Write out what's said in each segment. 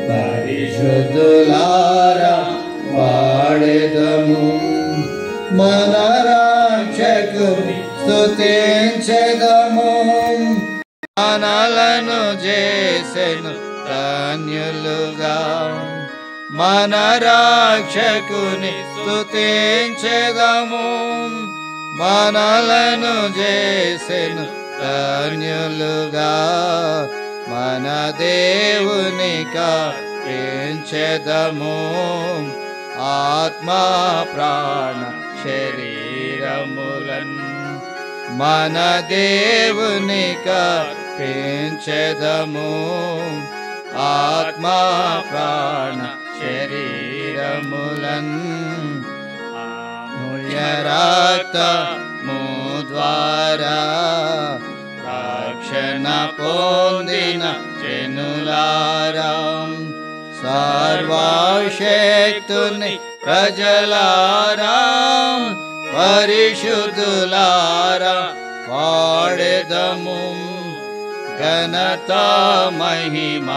పరిశుద్ధులారా పాడెదము, మన రక్షకుని స్తుతించెదము. మనలను చేసెను ధన్యులుగా, మన రక్షకుని స్తుతించెదము. మనలను చేసెను ధన్యులుగా, మన దేవునికా పెంచెదము. ఆత్మ ప్రాణ శరీరములన్ మన దేవునికా పెంచెదము. ఆత్మ ప్రాణ శరీరములన్ అమూల్య రక్తము ద్వారా రక్షణ పొందిన జనులారా, సర్వశక్తుని ప్రజలారా, పరిశుద్ధులారా పాడెదము. ఘనత మహిమ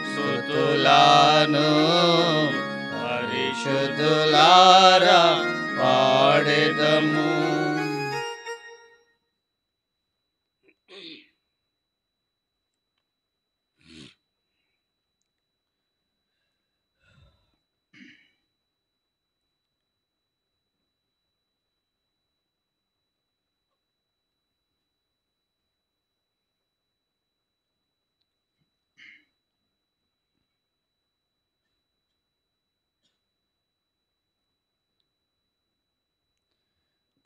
స్తుతులను పరిశుద్ధులారా పాడెదము.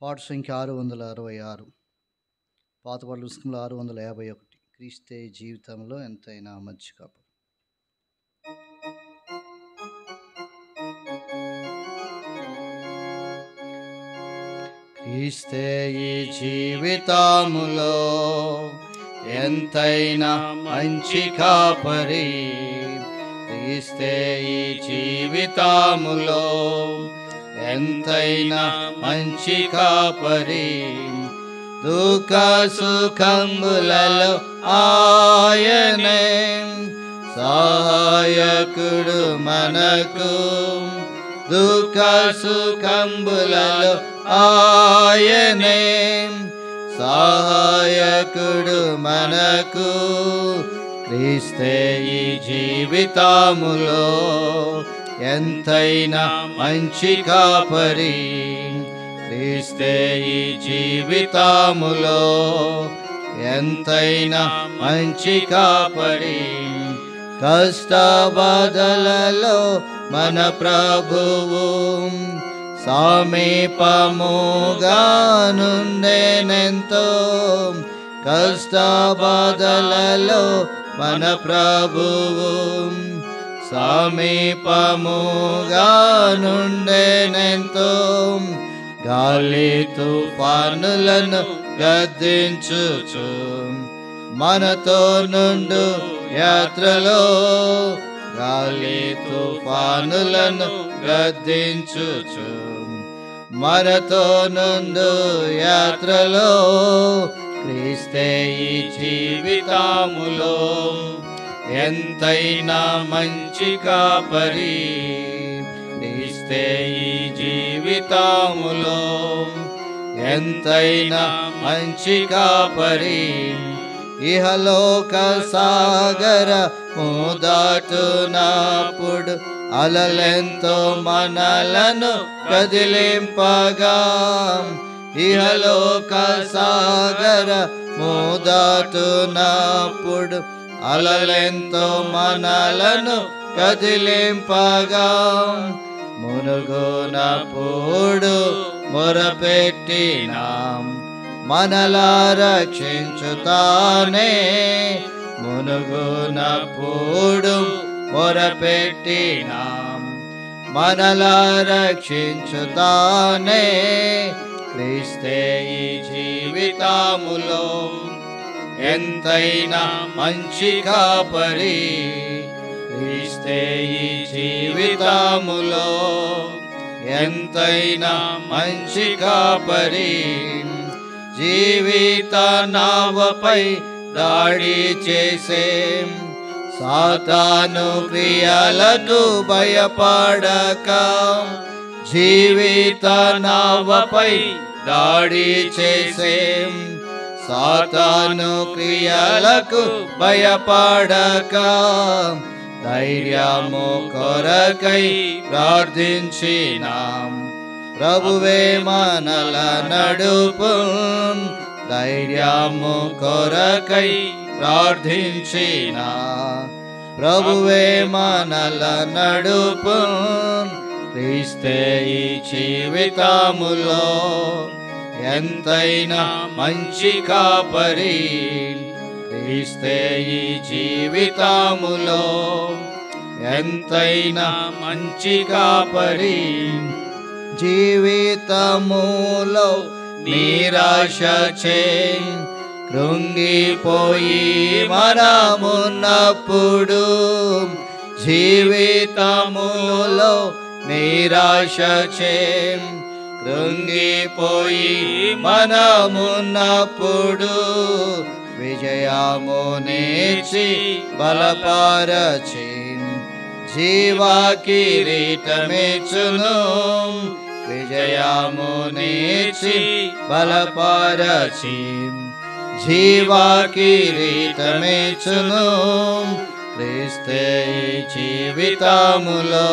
పాట సంఖ్య 666, పాత పాటల పుస్తకంలో 651. క్రీస్తే జీవితంలో ఎంతైనా మంచి కాపరి. క్రీస్తే ఈ జీవితములో ఎంతైనా మంచి కాపరి. క్రీస్తే ఈ జీవితములో ఎంతైనా మంచి కాపరి. దుఃఖ సుఖములలో ఆయనే సహాయకుడు మనకు. దుఃఖ సుఖములలో ఆయనే సహాయకుడు మనకు. క్రీస్తే ఈ జీవితములో ఎంతైనా మంచి కాపరి. క్రీస్తే ఈ జీవితములో ఎంతైనా మంచి కాపరి. కష్ట బాధలలో మన ప్రభువు సమీపముగా నుండెనెంతో. కష్ట బాధలలో మన ప్రభువు సమీపముగా నుండెనెంతో. గాలి తుఫానులను గద్దించుచు మనతో నుండు యాత్రలో. గాలి తుఫానులను గద్దించుచు మనతో నుండు యాత్రలో. క్రీస్తే ఈ జీవితములో ఎంతైనా మంచి కాపరి. క్రీస్తే ఈ జీవితములో ఎంతైనా మంచి కాపరి. ఇహలోక సాగర దాటునప్పుడు అలలెంతో మనలను కదిలింపగా. ఇహలోక సాగర దాటునప్పుడు అలలెంతో మనలను కదిలింపగా. మునుగునప్పుడు మొరపెట్టినాం మనలా రక్షించుతానే. మునుగునప్పుడు మొరపెట్టినాం మనలా రక్షించుతానే. క్రీస్తే ఈ జీవితములో ఎంతైనా మంచి కాపరి. క్రీస్తే ఈ జీవితములో ఎంతైనా మంచి కాపరి. జీవిత నావపై దాడి చేసే సాతాను క్రియలకు భయపడక జీవిత నావపై దాడి చేసేం. సాతాను క్రియలకు భయపడక ధైర్యము కొరకై ప్రార్థించినాం. ప్రభువే మనల నడుపు, ధైర్యము కొరకై ప్రార్థించిన ప్రభువే మనల నడుపు. క్రీస్తే ఈ జీవితములో ఎంతైనా మంచి కాపరి. క్రీస్తే ఈ జీవితములో ఎంతైనా మంచి కాపరి. జీవితములో నిరాశ చే కృంగిపోయి మనమున్నప్పుడు, జీవితములో నిరాశ చే కృంగిపోయి మనమున్నప్పుడు, విజయమునిచ్చి బలపరచి జీవా కిరీటమిచ్చును. విజయమునిచ్చి బలపరచి జీవా కిరీటమిచ్చును. క్రీస్తే జీవితములో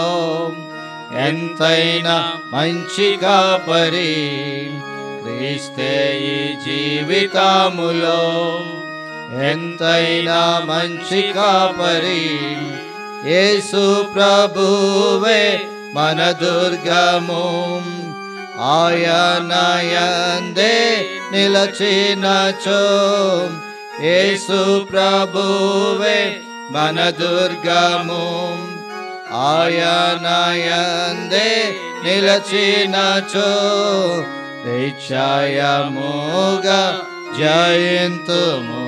ఎంతైనా మంచి కాపరి. క్రీస్తే జీవితములో ఎంతైనా మంచి కాపరి. యేసు ప్రభువే మన దుర్గము, ఆయన యందే నిలచినచో. యేసు ప్రభువే మన దుర్గము, ఆయన యందే నిలచినచో. నిశ్చయముగా జయింతుము,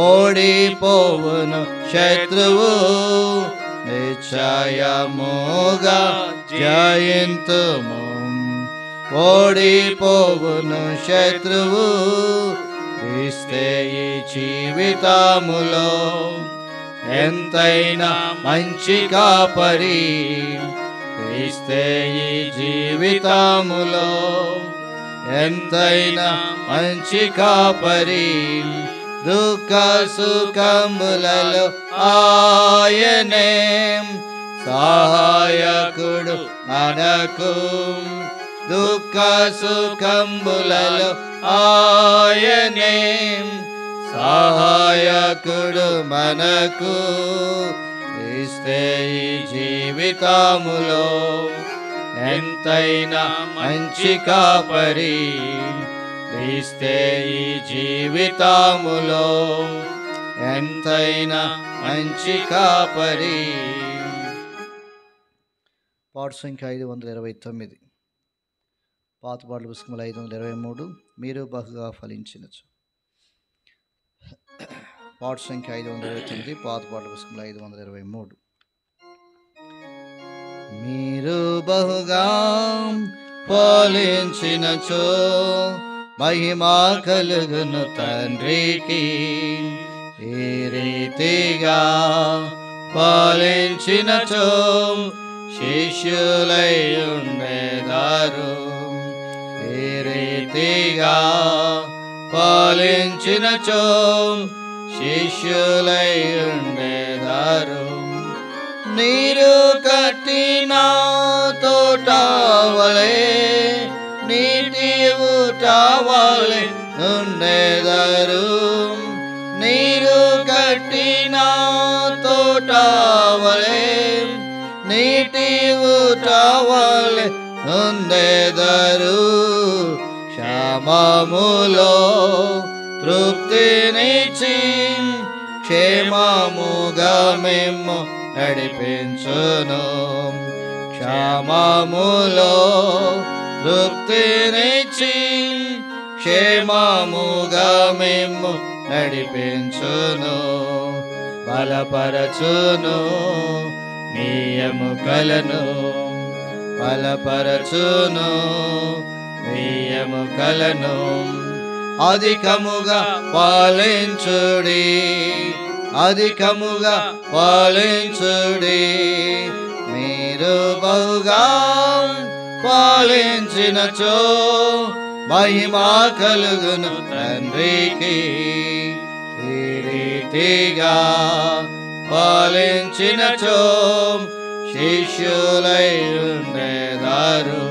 ఓడిపోవును శత్రువు. నిశ్చయముగా జయింతుము, ఓడిపోవును శత్రువు. క్రీస్తే ఈ జీవితములో ఎంతైనా మంచి కాపరి. క్రీస్తే ఈ జీవితములో ఎంతైనా మంచి కాపరి. దుఃఖ సుఖములలో ఆయనే సహాయకుడు మనకు. దుఃఖ సుఖములలో ఆయనే సహాయకుడు మనకు. క్రీస్తే ఈ జీవితములో ఎంతైనా మంచి కాపరి. క్రీస్తే ఈ జీవితములో ఎంతైనా మంచి కాపరి. పాట సంఖ్య 529, పాత పాటల పుస్తకములు 523. మీరు బహుగా ఫలించినచు. పాట సంఖ్య 529, పాత పాటల పుస్తకములు 523. మీరు బహుగా ఫలించినచో మహిమా కలుగును తండ్రికి. ఈ రీతిగా ఫలించినచో శిష్యులై ఉండేదారు. ఈ రీతిగా ఫలించినచో శిష్యులై ఉండేదారు. నీరు కట్టిన తోట వలె, నీటి ఊట వలె ఉండేదారు. నీరు కట్టిన తోట వలె, నీటి ఊట వలె ఉండేదారు. క్షేమములో తృప్తినిచ్చి క్షేమముగా మేము నడిపించును. క్షేమములో తృప్తినిచ్చి క్షేమముగా మేము నడిపించును. బలపరచును నీ ఎముకలను, బలపరచును నీ ఎముకలను. అధికముగా పాలించుడి, అధికముగా పాలించుడి. మీరు బహుగా పాలించినచో మహిమ కలుగును తండ్రికి. ఈ రీతిగా పాలించినచో శిష్యులై ఉండేదారు.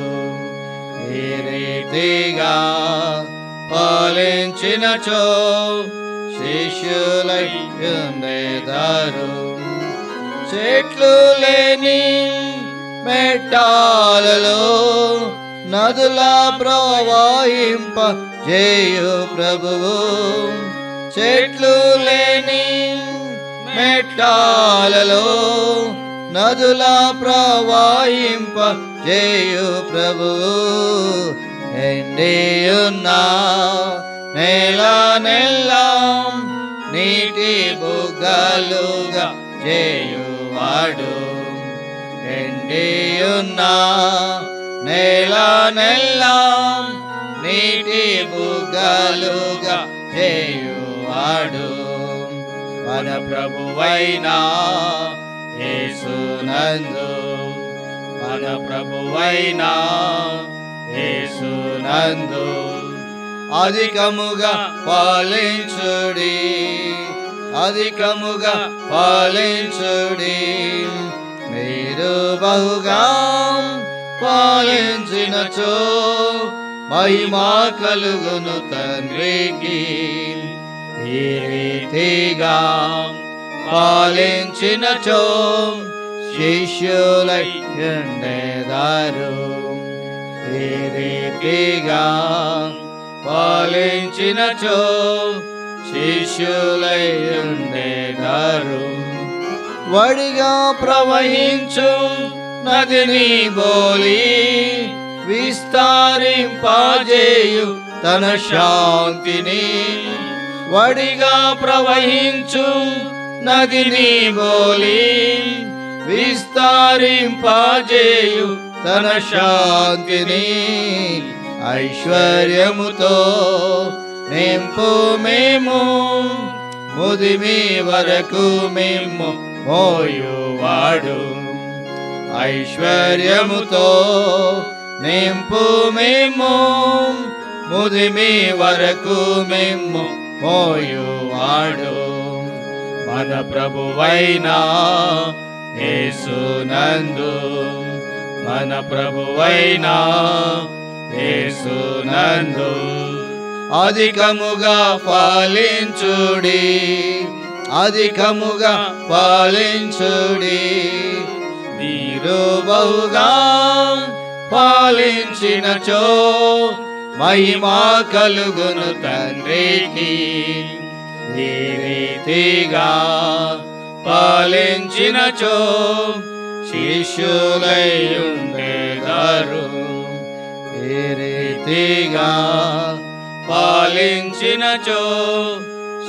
ఈ రీతిగా పాలించినచో శిష్యులై ఉండేదారు. చెట్లు లేని మెట్టాలలో నదుల ప్రవాహింప చేయు ప్రభువు. చెట్లు లేని మెట్టాలలో నదుల ప్రవాహింప చేయు ప్రభువు. ఎండియున్న నేల నెల్లా నీటి బుగ్గలుగా చేయువాడు. ఎండియున్న నేల నెల్లా నీటి బుగ్గలుగా చేయువాడు. మన ప్రభువైన యేసునందు, మన ప్రభువైన యేసునందు అధికముగా పాలించుడి. అధికముగా పాలించుడి. మీరు బహుగా పాలించినచో మహిమ కలుగును తండ్రికి. ఈ రీతిగా పాలించినచో శిష్యులై ఉండేదారు. ఈ రీతిగా పాలించినచో శిష్యులై ఉండేదారు. వడిగా ప్రవహించు నదిని బోలి విస్తారింపజేయు తన శాంతిని. వడిగా ప్రవహించు నదిని బోలి విస్తారింపజేయు తన శాంతిని. ఐశ్వర్యముతో నింపు మేము ముదిమి వరకు మేము మోయువాడు. ఐశ్వర్యముతో నింపు మేము ముదిమి వరకు మేము మోయువాడు. మన ప్రభువైన యేసునందు, మన ప్రభువైన యేసునందు అధికముగా పాలించుడి. అధికముగా పాలించుడి. మీరు బహుగా పాలించినచో మహిమ కలుగును తండ్రికి. ఈ రీతిగా పాలించినచో శిష్యులై ఉండేదారు. ఈ రీతిగా పాలించినచో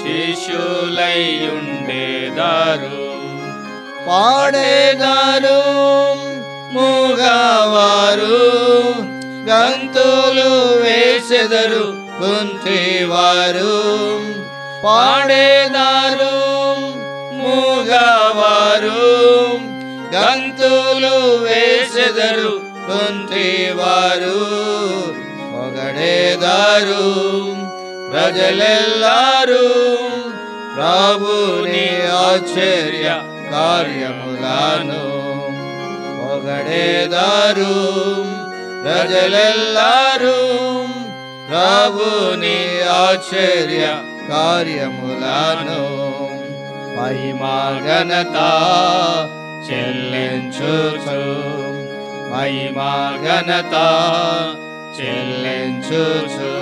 శిష్యులై ఉండేదారు. పాడేదారు మూగవారు, గంతులు వేసెదరు కుంటివారు. పాడేదారు మూగవారు, గంతులు వేసెదరు కుంటివారు. పొగడేదారు ప్రజలెల్లారు ప్రభుని ఆశ్చర్య కార్యములను. పొగడేదారు ప్రజలెల్లారు ప్రభుని ఆశ్చర్య కార్యములను. మహిమా ఘనత చెల్లించుచు, మహిమా ఘనత చెల్లించుచు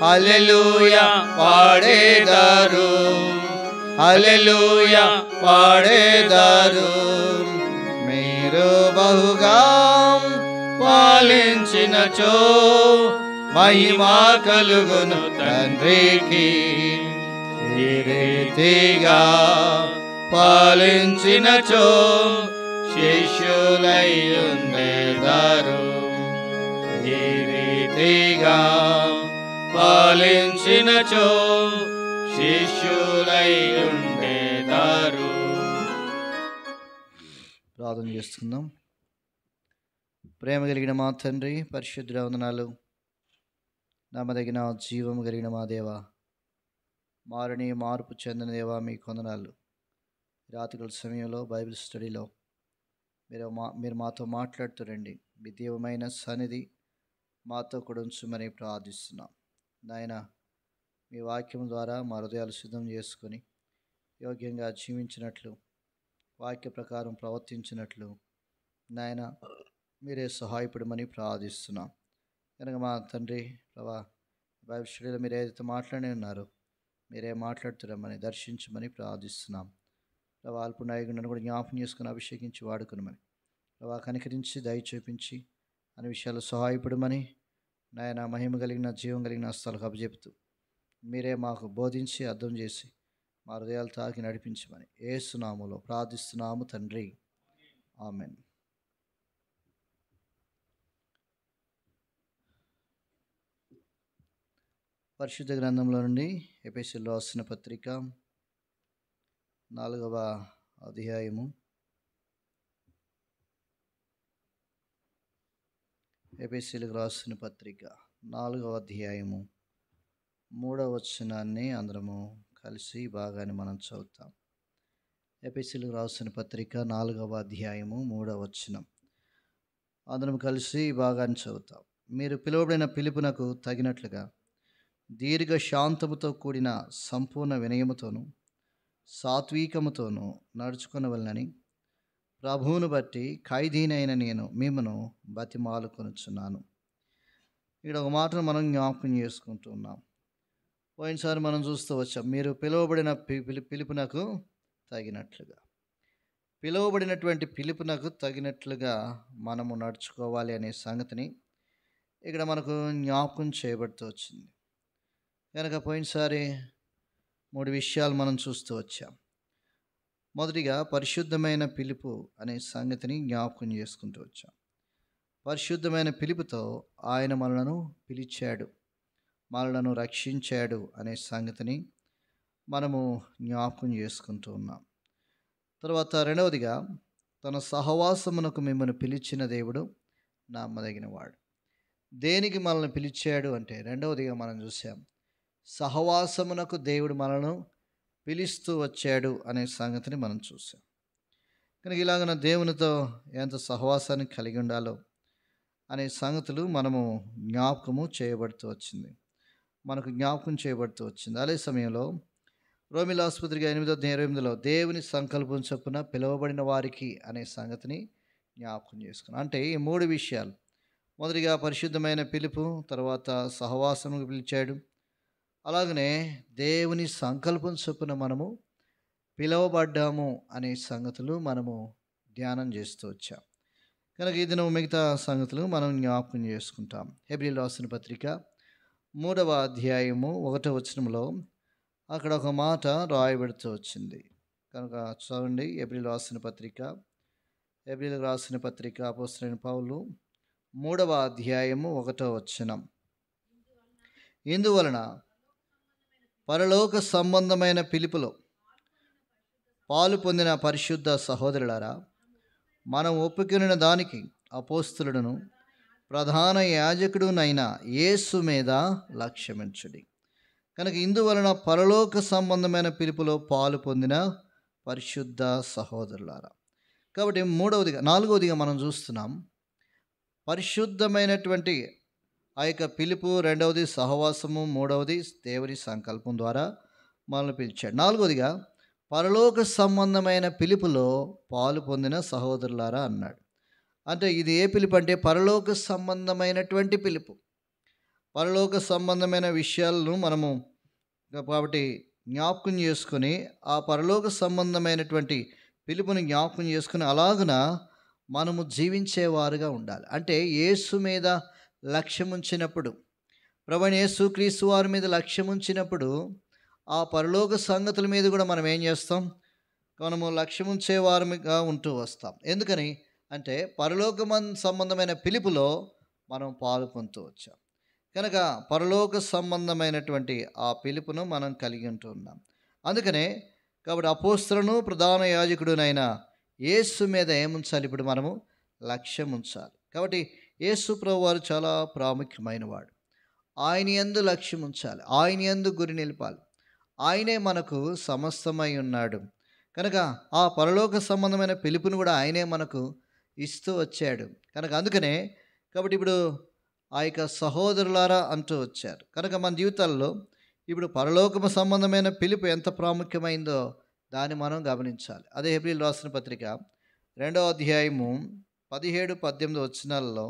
హల్లెలూయా పాడేదారు, హల్లెలూయా పాడేదారు. మీరు బహుగా పాలించినచో మహిమా కలుగును తండ్రికి. ఈ రీతిగా పాలించినచో శిష్యులై ఉండేదారు. ఈ రీతిగా పాలించినచో శిష్యులై ఉండేదారు. ప్రార్థన చేస్తున్నాం. ప్రేమ కలిగిన మా తండ్రి, పరిశుద్ధ వందనాలు. నమ్మదగిన జీవము కలిగిన మా దేవా, మారని మార్పు చెందిన దేవా, మీకు వందనాలు. రాత్రికాల సమయంలో బైబిల్ స్టడీలో మీరు మాతో మాట్లాడుతురండి. మీ దివ్యమైన సన్నిధి మాతో కూడా ఉంచమని ప్రార్థిస్తున్నాం. నాయన, మీ వాక్యం ద్వారా మా హృదయాలు సిద్ధం చేసుకొని యోగ్యంగా జీవించినట్లు, వాక్య ప్రకారం ప్రవర్తించినట్లు నాయన మీరే సహాయపడమని ప్రార్థిస్తున్నాం. కనుక మా తండ్రి ప్రభా, బైబిల్ స్టడీలో మీరు ఏదైతే మాట్లాడి ఉన్నారో మీరే మాట్లాడుతున్నామని దర్శించమని ప్రార్థిస్తున్నాం. ప్రభా, అల్పు నాయకుడిని కూడా జ్ఞాపకం చేసుకుని అభిషేకించి వాడుకునమని, ప్రభా కనికరించి దయ చూపించి అనే విషయాలు సహాయపడమని నాయన మహిమ కలిగిన జీవం కలిగిన హస్తాలకు అప్పచెపుతూ మీరే మాకు బోధించి అర్థం చేసి మా హృదయాలు తాకి నడిపించమని యేసు నామములో ప్రార్థిస్తున్నాము తండ్రి, ఆమెన్. పరిశుద్ధ గ్రంథంలో నుండి ఎఫెసీయులకు రాసిన పత్రిక 4వ అధ్యాయము ఎఫెసీయులకు రాసిన పత్రిక 4వ అధ్యాయము 3వ వచనాన్ని అందరము కలిసి భాగాన్ని మనం చదువుతాం. ఎఫెసీయులకు రాసిన పత్రిక 4వ అధ్యాయము 3వ వచనం అందరం కలిసి ఈ భాగాన్ని చదువుతాం. మీరు పిలువబడిన పిలుపునకు తగినట్లుగా దీర్ఘ శాంతముతో కూడిన సంపూర్ణ వినయముతోనూ సాత్వికముతోనూ నడుచుకొనవలెనని ప్రభువును బట్టి ఖైదీనైన నేను మిమ్మను బతిమాలుకొనుచున్నాను. ఇక్కడ ఒక మాటను మనం జ్ఞాపకం చేసుకుంటూ ఉన్నాం. పోయినసారి మనం చూస్తూ వచ్చాం, మీరు పిలువబడిన పిలుపునకు తగినట్లుగా, పిలువబడినటువంటి పిలుపునకు తగినట్లుగా మనము నడుచుకోవాలి అనే సంగతిని ఇక్కడ మనకు జ్ఞాపకం చేయబడుతూ వచ్చింది. కనుక పోయినసారి 3 విషయాలు మనం చూస్తూ వచ్చాం. మొదటిగా పరిశుద్ధమైన పిలుపు అనే సంగతిని జ్ఞాపకం చేసుకుంటూ వచ్చాం. పరిశుద్ధమైన పిలుపుతో ఆయన మనలను పిలిచాడు, మనలను రక్షించాడు అనే సంగతిని మనము జ్ఞాపకం చేసుకుంటూ ఉన్నాం. తర్వాత రెండవదిగా తన సహవాసమునకు మిమ్మల్ని పిలిచిన దేవుడు నమ్మదగినవాడు. దేనికి మనల్ని పిలిచాడు అంటే రెండవదిగా మనం చూసాం, సహవాసమునకు దేవుడు మనను పిలుస్తూ వచ్చాడు అనే సంగతిని మనం చూసాం. కనుక ఇలాగన దేవునితో ఎంత సహవాసాన్ని కలిగి ఉండాలో అనే సంగతులు మనము జ్ఞాపకం చేయబడుతూ వచ్చింది. అదే సమయంలో రోమిల ఆసుపత్రిగా 8:28 దేవుని సంకల్పం చొప్పున పిలువబడిన వారికి అనే సంగతిని జ్ఞాపకం చేసుకున్నాం. అంటే ఈ 3 విషయాలు, మొదటిగా పరిశుద్ధమైన పిలుపు, తర్వాత సహవాసముకు పిలిచాడు, అలాగనే దేవుని సంకల్పం చొప్పున మనము పిలువబడ్డాము అనే సంగతులు మనము ధ్యానం చేస్తూ వచ్చాం. కనుక ఈ దినం మిగతా సంగతులు మనం జ్ఞాపకం చేసుకుంటాం. హెబ్రీయులకు రాసిన పత్రిక 3వ అధ్యాయము 1వ వచనంలో అక్కడ ఒక మాట రాయబడుతూ వచ్చింది. కనుక చూడండి, హెబ్రీయులకు రాసిన పత్రిక అపోస్తలుడైన పౌలు 3వ అధ్యాయము 1వ వచనం, ఇందువలన పరలోక సంబంధమైన పిలుపులో పాలు పొందిన పరిశుద్ధ సహోదరులారా, మనం ఒప్పుకొనిన దానికి అపోస్తలుడును ప్రధాన యాజకుడునైన యేసు మీద లక్ష్యమించుడి. కనుక ఇందువలన పరలోక సంబంధమైన పిలుపులో పాలు పొందిన పరిశుద్ధ సహోదరులారా. కాబట్టి నాలుగవదిగా మనం చూస్తున్నాం, పరిశుద్ధమైనటువంటి ఆ యొక్క పిలుపు, రెండవది సహవాసము, మూడవది దేవుని సంకల్పం ద్వారా మనల్ని పిలిచాడు. నాలుగవదిగా పరలోక సంబంధమైన పిలుపులో పాలు పొందిన సహోదరులారా అన్నాడు. అంటే ఇది ఏ పిలుపు అంటే పరలోక సంబంధమైనటువంటి పిలుపు. పరలోక సంబంధమైన విషయాలను మనము కాబట్టి జ్ఞాపకం చేసుకొని ఆ పరలోక సంబంధమైనటువంటి పిలుపుని జ్ఞాపకం చేసుకుని అలాగున మనము జీవించేవారుగా ఉండాలి. అంటే యేసు మీద లక్ష్యముంచినప్పుడు, ప్రభువైన యేసుక్రీస్తు వారి మీద లక్ష్యముంచినప్పుడు ఆ పరలోక సంగతుల మీద కూడా మనం ఏం చేస్తాం, మనము లక్ష్యముంచే వారిగా ఉంటూ వస్తాం. ఎందుకని అంటే పరలోక సంబంధమైన పిలుపులో మనం పాలు పొందుతూ వచ్చాం. కనుక పరలోక సంబంధమైనటువంటి ఆ పిలుపును మనం కలిగి ఉంటున్నాం. అందుకనే కాబట్టి అపోస్తలును ప్రధాన యాజకుడునైన యేసు మీద ఏముంచాలి? ఇప్పుడు మనము లక్ష్యం ఉంచాలి. కాబట్టి యేసు ప్రభు వారు చాలా ప్రాముఖ్యమైన వాడు. ఆయన యందు లక్ష్యం ఉంచాలి, ఆయన యందు గురి నిలపాలి. ఆయనే మనకు సమస్తమై ఉన్నాడు. కనుక ఆ పరలోక సంబంధమైన పిలుపును కూడా ఆయనే మనకు ఇస్తూ వచ్చాడు. కనుక అందుకనే కాబట్టి ఇప్పుడు ఆ యొక్క సహోదరులారా అంటూ వచ్చారు. కనుక మన జీవితాల్లో ఇప్పుడు పరలోకము సంబంధమైన పిలుపు ఎంత ప్రాముఖ్యమైందో దాన్ని మనం గమనించాలి. అదే హెబ్రీయులకు రాసిన పత్రిక 2వ అధ్యాయము 17-18 వచనాలలో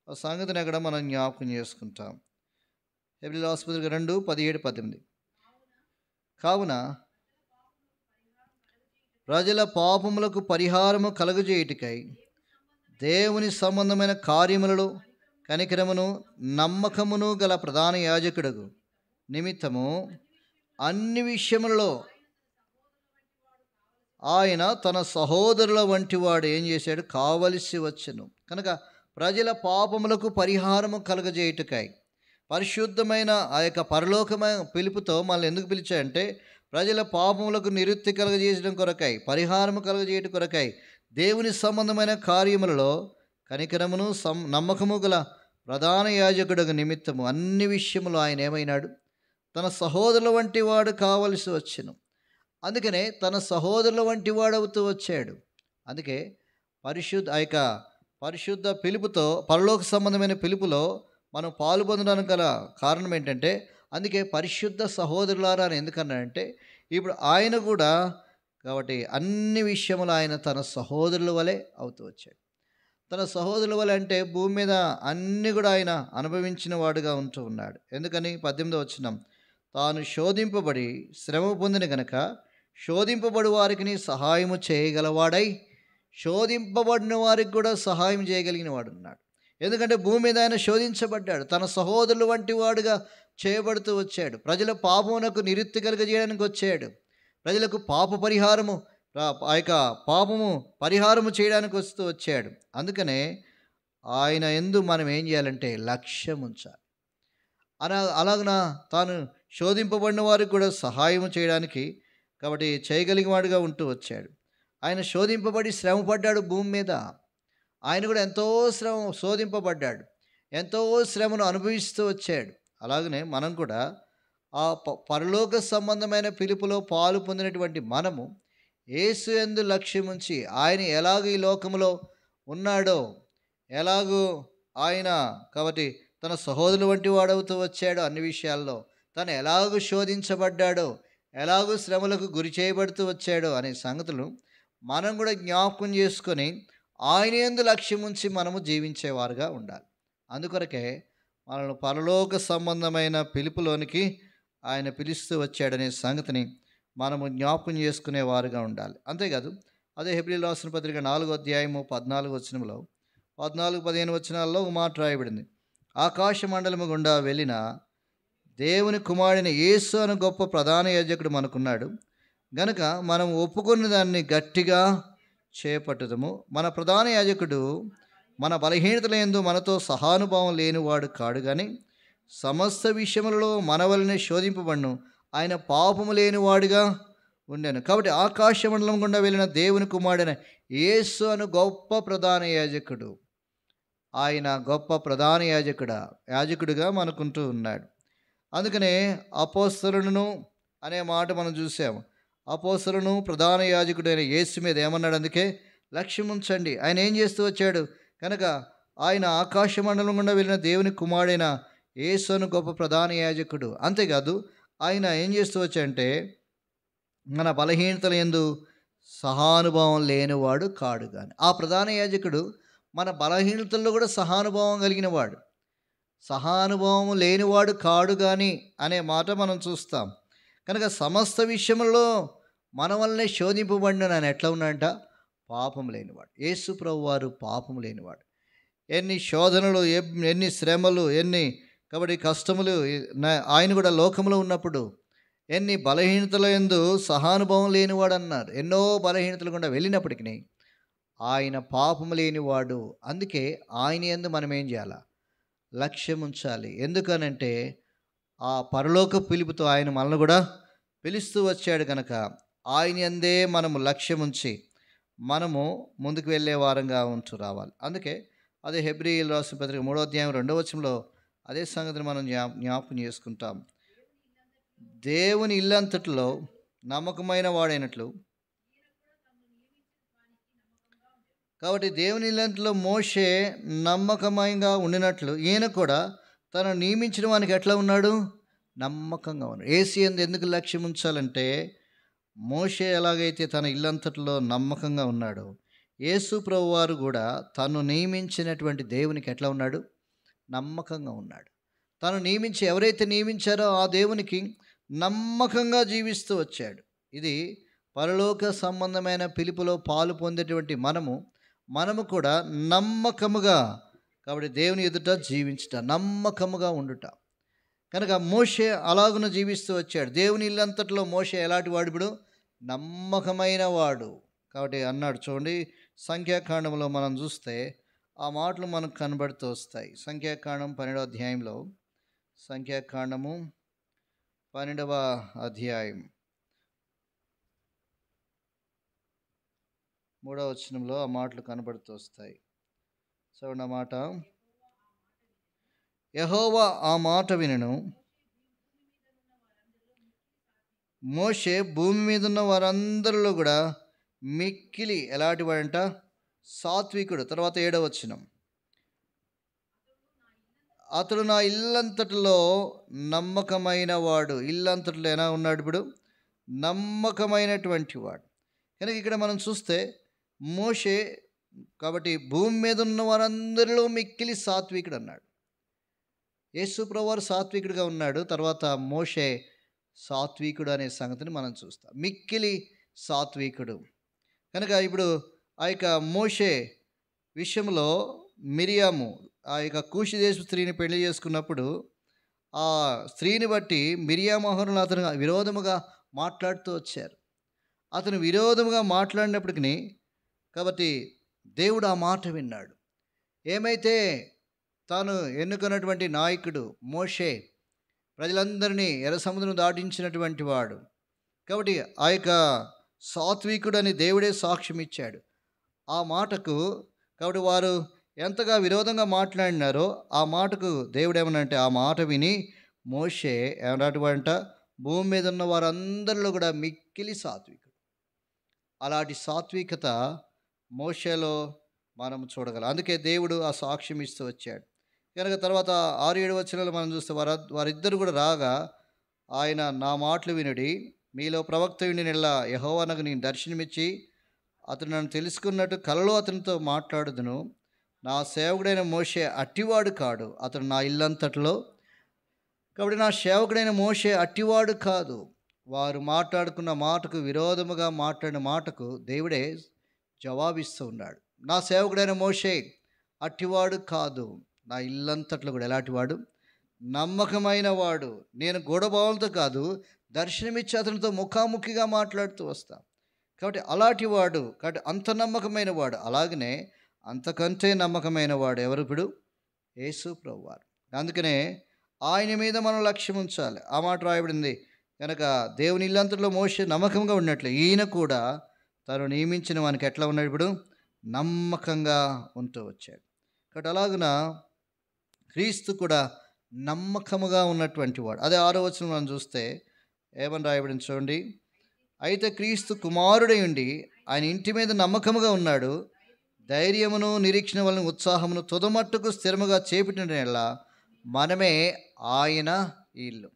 ఆ సంగతిని అక్కడ మనం జ్ఞాపకం చేసుకుంటాం. హెబ్రీయులకు రాసిన పత్రిక 2:17-18. కావున ప్రజల పాపములకు పరిహారము కలుగజేయుటకై దేవుని సంబంధమైన కార్యములలో కనికరమును నమ్మకమును గల ప్రధాన యాజకుడు నిమిత్తము అన్ని విషయములలో ఆయన తన సహోదరుల వంటి వాడు ఏం చేశాడు? కావలసి వచ్చెను. కనుక ప్రజల పాపములకు పరిహారము కలుగజేయుటకై పరిశుద్ధమైన ఆ యొక్క పరలోకమైన పిలుపుతో మనల్ని ఎందుకు పిలిచాయంటే ప్రజల పాపములకు నివృత్తి కలుగజేయడం కొరకై, పరిహారము కలుగజేయటం కొరకై దేవుని సంబంధమైన కార్యములలో కనికరమును నమ్మకము గల ప్రధాన యాజకుడు నిమిత్తము అన్ని విషయములు ఆయన ఏమైనాడు? తన సహోదరుల వంటి వాడు కావలసి వచ్చెను. అందుకనే తన సహోదరుల వంటి వాడవుతూ వచ్చాడు. అందుకే పరిశుద్ధ పిలుపుతో పరలోక సంబంధమైన పిలుపులో మనం పాలు పొందడానికి గల కారణం ఏంటంటే, అందుకే పరిశుద్ధ సహోదరులారా అని ఎందుకన్నాడంటే, ఇప్పుడు ఆయన కూడా కాబట్టి అన్ని విషయములు ఆయన తన సహోదరుల వలె అవుతూ వచ్చాడు. తన సహోదరుల వలె అంటే భూమి మీద అన్నీ కూడా ఆయన అనుభవించిన వాడుగా ఉంటూ ఉన్నాడు. ఎందుకని? 18వ వచనం, తాను శోధింపబడి శ్రమ పొందిన గనక శోధింపబడి వారికి సహాయము చేయగలవాడై శోధింపబడిన వారికి కూడా సహాయం చేయగలిగిన వాడు ఉన్నాడు. ఎందుకంటే భూమి మీద ఆయన శోధించబడ్డాడు, తన సహోదరుల వంటి వాడుగా చేయబడుతూ వచ్చాడు. ప్రజల పాపమునకు నివృత్తి కలుగజేయడానికి వచ్చాడు. ప్రజలకు పాప పరిహారము ఆ యొక్క పాపము పరిహారము చేయడానికి వస్తూ వచ్చాడు. అందుకనే ఆయన యందు మనం ఏం చేయాలంటే లక్ష్యం ఉంచాలి. అలాగన తాను శోధింపబడిన వారికి కూడా సహాయం చేయడానికి కాబట్టి చేయగలిగిన వాడుగా ఉంటూ వచ్చాడు. ఆయన శోధింపబడి శ్రమపడ్డాడు భూమి మీద. ఆయన కూడా ఎంతో శోధింపబడ్డాడు, ఎంతో శ్రమను అనుభవిస్తూ వచ్చాడు. అలాగనే మనం కూడా ఆ పరలోక సంబంధమైన పిలుపులో పాలు పొందినటువంటి మనము యేసు యందు లక్ష్యం ఉంచి ఆయన ఎలాగ ఈ లోకములో ఉన్నాడో, ఎలాగూ ఆయన కాబట్టి తన సహోదరుల వంటి వాడవుతూ వచ్చాడో, అన్ని విషయాల్లో తను ఎలాగూ శోధించబడ్డాడో, ఎలాగూ శ్రమలకు గురి చేయబడుతూ వచ్చాడో అనే సంగతులు మనం కూడా జ్ఞాపకం చేసుకొని ఆయన యందు లక్ష్యం ఉంచి మనము జీవించేవారుగా ఉండాలి. అందుకొరకే మనల్ని పరలోక సంబంధమైన పిలుపులోనికి ఆయన పిలుస్తూ వచ్చాడనే సంగతిని మనము జ్ఞాపకం చేసుకునేవారుగా ఉండాలి. అంతేకాదు అదే హెబ్రీయులకు రాసిన పత్రిక 4వ అధ్యాయము 14వ వచనంలో 14-15 వచనాల్లో ఒక మాట రాయబడింది. ఆకాశ మండలము గుండా వెళ్ళిన దేవుని కుమారుడైన యేసు అను గొప్ప ప్రధాన యాజకుడు మనకున్నాడు గనుక మనం ఒప్పుకున్న దాన్ని గట్టిగా చేపట్టుదము. మన ప్రధాన యాజకుడు మన బలహీనతల యందు మనతో సహానుభావం లేనివాడు కాడు కానీ సమస్త విషయములలో మన వలనే శోధింపబడును. ఆయన పాపము లేనివాడుగా ఉండెను. కాబట్టి ఆకాశ మండలం గుండా వెళ్ళిన దేవుని కుమారుడైన యేసు అను గొప్ప ప్రధాన యాజకుడు, ఆయన గొప్ప ప్రధాన యాజకుడుగా మనకుంటూ ఉన్నాడు. అందుకనే అపోస్తలులను అనే మాట మనం చూసాము. అపోస్తలును ప్రధాన యాజకుడైన యేసు మీద ఏమన్నాడు? అందుకే లక్ష్యం ఉంచండి. ఆయన ఏం చేస్తూ వచ్చాడు కనుక ఆయన ఆకాశ మండలం గుండా వెళ్ళిన దేవుని కుమారుడైన యేసు అను గొప్ప ప్రధాన యాజకుడు. అంతేకాదు ఆయన ఏం చేస్తూ వచ్చాడంటే మన బలహీనతల యందు సహానుభావం లేనివాడు కాడు కానీ. ఆ ప్రధాన యాజకుడు మన బలహీనతల్లో కూడా సహానుభావం కలిగిన వాడు. సహానుభావం లేనివాడు కాడు కానీ అనే మాట మనం చూస్తాం. కనుక సమస్త విషయంలో మన వల్లనే శోధింపబడిన ఆయన ఎట్లా ఉన్నాడంట? పాపం లేనివాడు. యేసు ప్రభు వారు పాపం లేనివాడు. ఎన్ని శోధనలు, ఎన్ని శ్రమలు, ఎన్ని కాబట్టి కష్టములు ఆయన కూడా లోకంలో ఉన్నప్పుడు ఎన్ని బలహీనతల యందు సహానుభవం లేనివాడు అన్నారు. ఎన్నో బలహీనతలు గుండా వెళ్ళినప్పటికీ ఆయన పాపము లేనివాడు. అందుకే ఆయన యందు మనం ఏం చేయాలా? లక్ష్యం ఉంచాలి. ఎందుకనంటే ఆ పరలోక పిలుపుతో ఆయన మనల్ని కూడా పిలుస్తూ వచ్చాడు కనుక ఆయన యందే మనము లక్ష్యం ఉంచి మనము ముందుకు వెళ్ళే వారంగా ఉంటూ రావాలి. అందుకే అదే హెబ్రీయులు రాసిన పత్రిక 3వ అధ్యాయం 2వ వచనంలో అదే సంగతిని మనం జ్ఞాపకం చేసుకుంటాం. దేవుని ఇల్లంతటిలో నమ్మకమైన వాడైనట్లు, కాబట్టి దేవుని ఇల్లంతలో మోషే నమ్మకమైనగా ఉండినట్లు ఈయన కూడా తను నియమించిన వానికి ఎట్లా ఉన్నాడు? నమ్మకంగా ఉన్నాడు. యేసు యందు ఎందుకు లక్ష్యం ఉంచాలంటే మోషే ఎలాగైతే తన ఇల్లంతటిలో నమ్మకంగా ఉన్నాడో యేసు ప్రభువారు కూడా తను నియమించినటువంటి దేవునికి ఎట్లా ఉన్నాడు? నమ్మకంగా ఉన్నాడు. తను ఎవరైతే నియమించారో ఆ దేవునికి నమ్మకంగా జీవిస్తూ వచ్చాడు. ఇది పరలోక సంబంధమైన పిలుపులో పాలు పొందేటువంటి మనము కూడా నమ్మకముగా, కాబట్టి దేవుని ఎదుట జీవించుట, నమ్మకముగా ఉండుట. కనుక మోషే అలాగున జీవిస్తూ వచ్చాడు. దేవుని ఇల్లంతట్లో మోషే ఎలాంటి వాడు? ఇప్పుడు నమ్మకమైన వాడు. కాబట్టి అన్నాడు చూడండి, సంఖ్యాకాండంలో మనం చూస్తే ఆ మాటలు మనకు కనబడుతూ వస్తాయి. సంఖ్యాకాండం 12వ అధ్యాయంలో, సంఖ్యాకాండము 12వ అధ్యాయం 3వ వచనంలో ఆ మాటలు కనబడుతూ వస్తాయి. చూడండి ఆ మాట. యెహోవా ఆ మాట వినెను, మోషే భూమి మీద ఉన్న వారందరిలో కూడా మిక్కిలి ఎలాంటి వాడంట? సాత్వికుడు. తర్వాత 7వ వచనం, అతడు నా ఇల్లంతటిలో నమ్మకమైన వాడు. ఇల్లంతటిలో ఎలా ఉన్నాడు? ఇప్పుడు నమ్మకమైనటువంటి వాడు. కనుక ఇక్కడ మనం చూస్తే మోషే, కాబట్టి భూమి మీద ఉన్న వారందరిలో మిక్కిలి సాత్వికుడు అన్నాడు. యేసు ప్రభువారు సాత్వికుడిగా ఉన్నాడు. తర్వాత మోషే సాత్వికుడు అనే సంగతిని మనం చూస్తాం. మిక్కిలి సాత్వికుడు. కనుక ఇప్పుడు ఆ యొక్క మోషే విషయంలో మిరియాము ఆ యొక్క కూషి దేశ స్త్రీని పెళ్లి చేసుకున్నప్పుడు ఆ స్త్రీని బట్టి మిరియామోహనులు అతను విరోధముగా మాట్లాడుతూ వచ్చారు. అతను విరోధముగా మాట్లాడినప్పటికీ, కాబట్టి దేవుడు ఆ మాట విన్నాడు. ఏమైతే తాను ఎన్నుకున్నటువంటి నాయకుడు మోషే ప్రజలందరినీ ఎర్ర సముద్రం దాటించినటువంటి వాడు, కాబట్టి ఆ యొక్క సాత్వికుడు అని దేవుడే సాక్ష్యం ఇచ్చాడు ఆ మాటకు. కాబట్టి వారు ఎంతగా విరోధంగా మాట్లాడినారో ఆ మాటకు దేవుడు ఏమనంటే ఆ మాట విని మోషే ఏమన్నటువంట? భూమి మీద ఉన్న వారందరిలో కూడా మిక్కిలి సాత్వికుడు. అలాంటి సాత్వికత మోషేలో మనం చూడగలం. అందుకే దేవుడు ఆ సాక్ష్యం ఇస్తూ వచ్చాడు. కనుక తర్వాత 6-7 వచనాలు మనం చూస్తే వారిద్దరు కూడా రాగా ఆయన నా మాటలు వినుడి, మీలో ప్రవక్త ఉండినెల్లా యెహోవానకు నేను దర్శనమిచ్చి అతను నన్ను తెలుసుకున్నట్టు కలలో అతనితో మాట్లాడుదును. నా సేవకుడైన మోషే అట్టివాడు కాడు, అతడు నా ఇల్లంతట్లో. కాబట్టి నా సేవకుడైన మోషే అట్టివాడు కాదు. వారు మాట్లాడుకున్న మాటకు విరోధముగా మాట్లాడిన మాటకు దేవుడే జవాబిస్తూ ఉన్నాడు. నా సేవకుడైన మోషే అట్టివాడు కాదు, నా ఇల్లంతట్లో కూడా ఎలాంటి వాడు? నమ్మకమైన వాడు. నేను గూఢభావంతో కాదు, దర్శనమిచ్చి అతనితో ముఖాముఖిగా మాట్లాడుతూ వస్తా. కాబట్టి అలాంటి వాడు, కాబట్టి అంత నమ్మకమైన వాడు. అలాగనే అంతకంటే నమ్మకమైన వాడు ఎవరు? ఇప్పుడు యేసు ప్రభువారు. అందుకనే ఆయన మీద మనం లక్ష్యం ఉంచాలి. ఆ మాట రాయబడింది. కనుక దేవుని ఇల్లంతట్లో మోషే నమ్మకంగా ఉన్నట్లు ఈయన కూడా తను నియమించిన వానికి ఎట్లా ఉన్నాడు? ఇప్పుడు నమ్మకంగా ఉంటూ వచ్చాడు. కాబట్టి అలాగున క్రీస్తు కూడా నమ్మకముగా ఉన్నటువంటి వాడు. అదే 6వ వచనం మనం చూస్తే ఏమని రాయబడింది చూడండి. అయితే క్రీస్తు కుమారుడై ఉండి ఆయన ఇంటి మీద నమ్మకముగా ఉన్నాడు, ధైర్యమును నిరీక్షణ వలన ఉత్సాహమును తుదమట్టుకు స్థిరముగా చేపట్టినలా మనమే ఆయన ఇల్లు.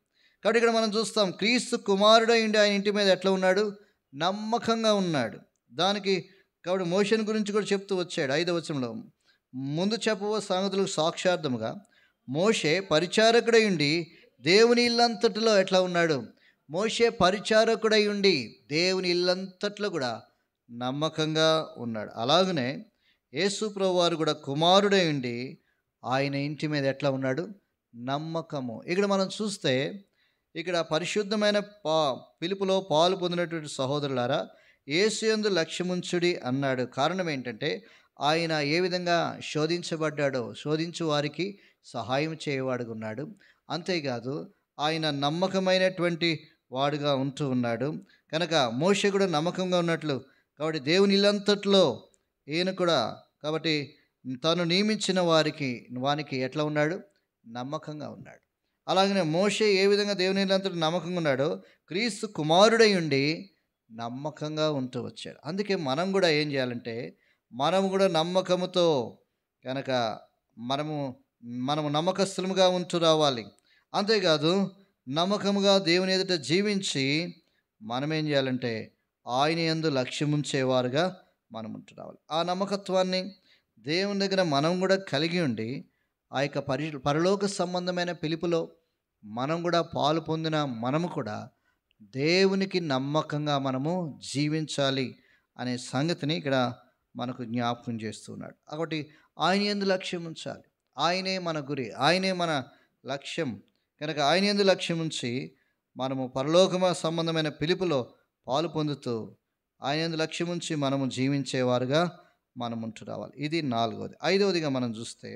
కాబట్టి ఇక్కడ మనం చూస్తాం క్రీస్తు కుమారుడై ఉండి ఆయన ఇంటి మీద ఎట్లా ఉన్నాడు? నమ్మకంగా ఉన్నాడు. దానికి కాబట్టి మోషేను గురించి కూడా చెప్తూ వచ్చాడు 5వ వచనంలో. ముందు చెప్పవ సంగతులకు సాక్షార్థముగా మోషే పరిచారకుడై ఉండి దేవుని ఇల్లంతటిలో ఎట్లా ఉన్నాడు? మోషే పరిచారకుడై ఉండి దేవుని ఇల్లంతట్లో కూడా నమ్మకంగా ఉన్నాడు. అలాగనే యేసు ప్రభువారు కూడా కుమారుడై ఉండి ఆయన ఇంటి మీద ఎట్లా ఉన్నాడు? నమ్మకము. ఇక్కడ మనం చూస్తే ఇక్కడ పరిశుద్ధమైన పిలుపులో పాలు పొందినటువంటి సహోదరులారా, యేసు యందు లక్ష్యముంచుడి అన్నాడు. కారణం ఏంటంటే ఆయన ఏ విధంగా శోధించబడ్డాడో, శోధించు వారికి సహాయం చేయవాడుగా ఉన్నాడు. అంతేకాదు ఆయన నమ్మకమైనటువంటి వాడుగా ఉంటూ ఉన్నాడు. కనుక మోషే కూడా నమ్మకంగా ఉన్నట్లు, కాబట్టి దేవుని ఇల్లంతట్లో ఈయన కూడా, కాబట్టి తను నియమించిన వానికి ఎట్లా ఉన్నాడు? నమ్మకంగా ఉన్నాడు. అలాగనే మోషే ఏ విధంగా దేవుని ఇల్లంతట్లో నమ్మకంగా ఉన్నాడో, క్రీస్తు కుమారుడై ఉండి నమ్మకంగా ఉంటూ వచ్చాడు. అందుకే మనం కూడా ఏం చేయాలంటే, మనము కూడా నమ్మకముతో కనుక మనము మనము నమ్మకస్తులముగా ఉంటూ రావాలి. అంతేకాదు నమ్మకముగా దేవుని ఎదుట జీవించి మనం ఏం చేయాలంటే ఆయన యందు లక్ష్యముంచేవారుగా మనం ఉంటూ రావాలి. ఆ నమ్మకత్వాన్ని దేవుని దగ్గర మనం కూడా కలిగి ఉండి ఆ యొక్క పరలోక సంబంధమైన పిలుపులో మనం కూడా పాలు పొందిన మనము కూడా దేవునికి నమ్మకంగా మనము జీవించాలి అనే సంగతిని ఇక్కడ మనకు జ్ఞాపకం చేస్తున్నాడు. కాబట్టి ఆయన యందు లక్ష్యం ఉంచాలి. ఆయనే మన గురి, ఆయనే మన లక్ష్యం. కనుక ఆయన యందు లక్ష్యం ఉంచి మనము పరలోకమ సంబంధమైన పిలుపులో పాలు పొందుతూ ఆయన యందు లక్ష్యం ఉంచి మనము జీవించేవారుగా మనం ఉంటూ రావాలి. ఇది 4వది. 5వదిగా మనం చూస్తే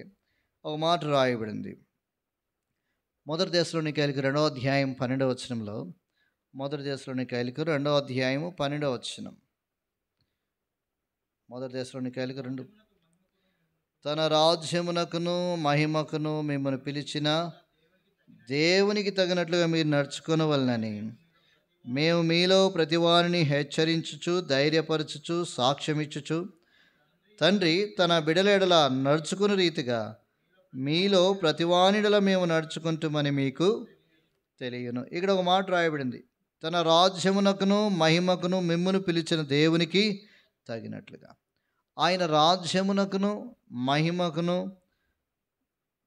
ఒక మాట రాయబడింది. మొదటి దశలోనికైలకు 2వ అధ్యాయం 12వ వచనంలో, మొదటి దశలోనికైలకు 2వ అధ్యాయము 12వ వచనం. మొదటి దశలోనికైలకు 2, తన రాజ్యమునకును మహిమకును మిమ్మల్ని పిలిచిన దేవునికి తగినట్లుగా మీరు నడుచుకొనవలనని మేము మీలో ప్రతివారిని హెచ్చరించుచు, ధైర్యపరచుచు, సాక్ష్యమిచ్చుచు, తండ్రి తన బిడలేడల నడుచుకుని రీతిగా మీలో ప్రతివానిడల మేము నడుచుకుంటామని మీకు తెలియను. ఇక్కడ ఒక మాట రాయబడింది, తన రాజ్యమునకును మహిమకును మిమ్మును పిలిచిన దేవునికి తగినట్లుగా. ఆయన రాజ్యమునకును మహిమకును,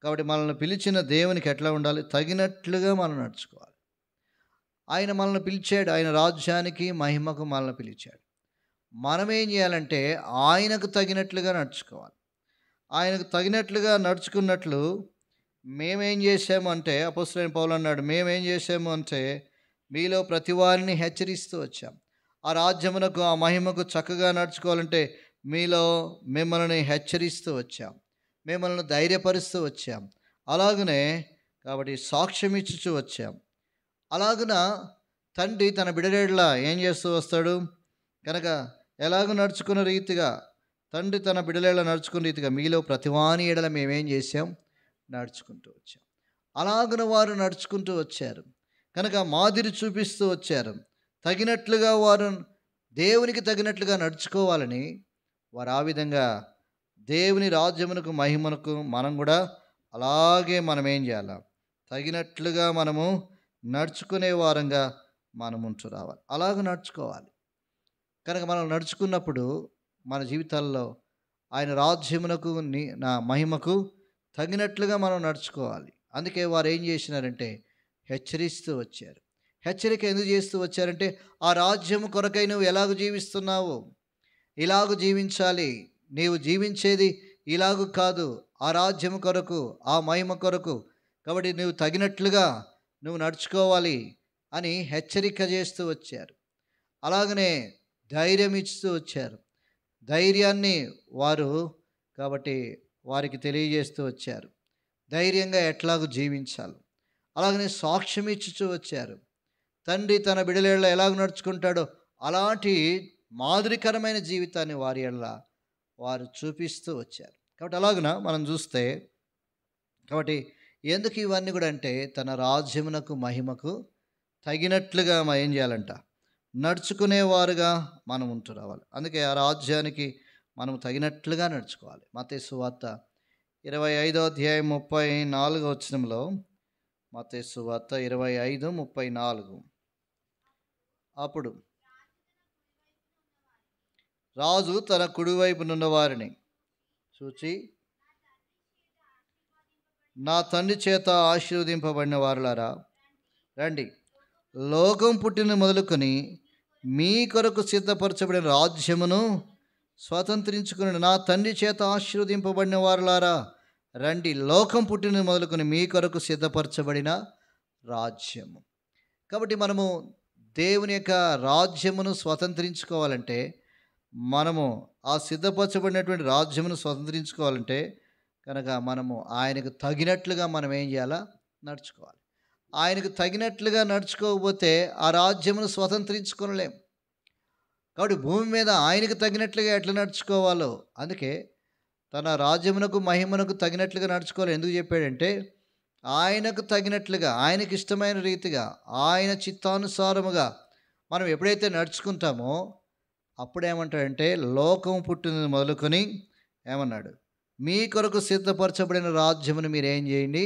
కాబట్టి మనల్ని పిలిచిన దేవునికి ఎట్లా ఉండాలి? తగినట్లుగా మనం నడుచుకోవాలి. ఆయన మనల్ని పిలిచాడు, ఆయన రాజ్యానికి మహిమకు మనల్ని పిలిచాడు. మనం ఏం చేయాలంటే ఆయనకు తగినట్లుగా నడుచుకోవాలి. ఆయనకు తగినట్లుగా నడుచుకున్నట్లు మేమేం చేసాము అంటే, అపోస్తలుడైన పౌలు అన్నాడు, మేమేం చేసాము అంటే మీలో ప్రతి వారిని హెచ్చరిస్తూ వచ్చాం. ఆ రాజ్యమునకు ఆ మహిమకు చక్కగా నడుచుకోవాలంటే మీలో మిమ్మల్ని హెచ్చరిస్తూ వచ్చాం, మిమ్మల్ని ధైర్యపరుస్తూ వచ్చాం. అలాగనే కాబట్టి సాక్ష్యం ఇచ్చుచూ వచ్చాం. అలాగున తండ్రి తన బిడలేడలా ఏం చేస్తూ వస్తాడు కనుక, ఎలాగ నడుచుకున్న రీతిగా తండ్రి తన బిడలేడలా నడుచుకున్న రీతిగా మీలో ప్రతివాని ఎడల మేమేం చేసాం? నడుచుకుంటూ వచ్చాం. అలాగున వారు నడుచుకుంటూ వచ్చారు కనుక మాదిరి చూపిస్తూ వచ్చారు. తగినట్లుగా వారు దేవునికి తగినట్లుగా నడుచుకోవాలని వారు ఆ విధంగా దేవుని రాజ్యమునకు మహిమనకు మనం కూడా అలాగే మనం ఏం చేయాలి? తగినట్లుగా మనము నడుచుకునే వారంగా మనం ఉంటూ రావాలి. అలాగ నడుచుకోవాలి. కనుక మనం నడుచుకున్నప్పుడు మన జీవితాల్లో ఆయన రాజ్యమునకు నా మహిమకు తగినట్లుగా మనం నడుచుకోవాలి. అందుకే వారు ఏం చేసినారంటే హెచ్చరిస్తూ వచ్చారు. హెచ్చరిక ఎందుకు చేస్తూ వచ్చారంటే, ఆ రాజ్యము కొరకై నువ్వు ఎలాగ జీవిస్తున్నావు, ఇలాగ జీవించాలి, నీవు జీవించేది ఇలాగూ కాదు, ఆ రాజ్యము కొరకు, ఆ మహిమ కొరకు, కాబట్టి నువ్వు తగినట్లుగా నువ్వు నడుచుకోవాలి అని హెచ్చరిక చేస్తూ వచ్చారు. అలాగనే ధైర్యం ఇస్తూ వచ్చారు. ధైర్యాన్ని వారు కాబట్టి వారికి తెలియజేస్తూ వచ్చారు, ధైర్యంగా ఎట్లాగూ జీవించాలి. అలాగనే సాక్ష్యం ఇచ్చుతూ వచ్చారు. తండ్రి తన బిడలేళ్ళ ఎలాగ నడుచుకుంటాడో అలాంటి మాదిరికరమైన జీవితాన్ని వారి ఎడల వారు చూపిస్తూ వచ్చారు. కాబట్టి అలాగున మనం చూస్తే, కాబట్టి ఎందుకు ఇవన్నీ కూడా అంటే తన రాజ్యమునకు మహిమకు తగినట్లుగా మనం ఏం చేయాలంట? నడుచుకునేవారుగా మనం ఉంటూ రావాలి. అందుకే ఆ రాజ్యానికి మనం తగినట్లుగా నడుచుకోవాలి. మత్తయి సువార్త 25వ అధ్యాయం 34వ వచనంలో, మత్తయి సువార్త 25:34, అప్పుడు రాజు తన కుడివైపునున్న వారిని చూచి, నా తండ్రి చేత ఆశీర్వదింపబడిన వారులారా రండి, లోకం పుట్టిన మొదలుకొని మీ కొరకు సిద్ధపరచబడిన రాజ్యమును స్వతంత్రించుకుని, నా తండ్రి చేత ఆశీర్వదింపబడిన వారులారా రండి, లోకం పుట్టిన మొదలుకొని మీ కొరకు సిద్ధపరచబడిన రాజ్యము. కాబట్టి మనము దేవుని యొక్క రాజ్యమును స్వతంత్రించుకోవాలంటే, మనము ఆ సిద్ధపరచబడినటువంటి రాజ్యమును స్వతంత్రించుకోవాలంటే కనుక మనము ఆయనకు తగినట్లుగా మనం ఏం చేయాలా? నడుచుకోవాలి. ఆయనకు తగినట్లుగా నడుచుకోకపోతే ఆ రాజ్యమును స్వతంత్రించుకొనలేం. కాబట్టి భూమి మీద ఆయనకు తగినట్లుగా ఎట్లా నడుచుకోవాలో, అందుకే తన రాజ్యమునకు మహిమనకు తగినట్లుగా నడుచుకోవాలి. ఎందుకు చెప్పాడంటే, ఆయనకు తగినట్లుగా, ఆయనకి ఇష్టమైన రీతిగా, ఆయన చిత్తానుసారముగా మనం ఎప్పుడైతే నడుచుకుంటామో అప్పుడేమంటాడంటే, లోకం పుట్టినది మొదలుకొని ఏమన్నాడు? మీ కొరకు సిద్ధపరచబడిన రాజ్యమును మీరేం చేయండి?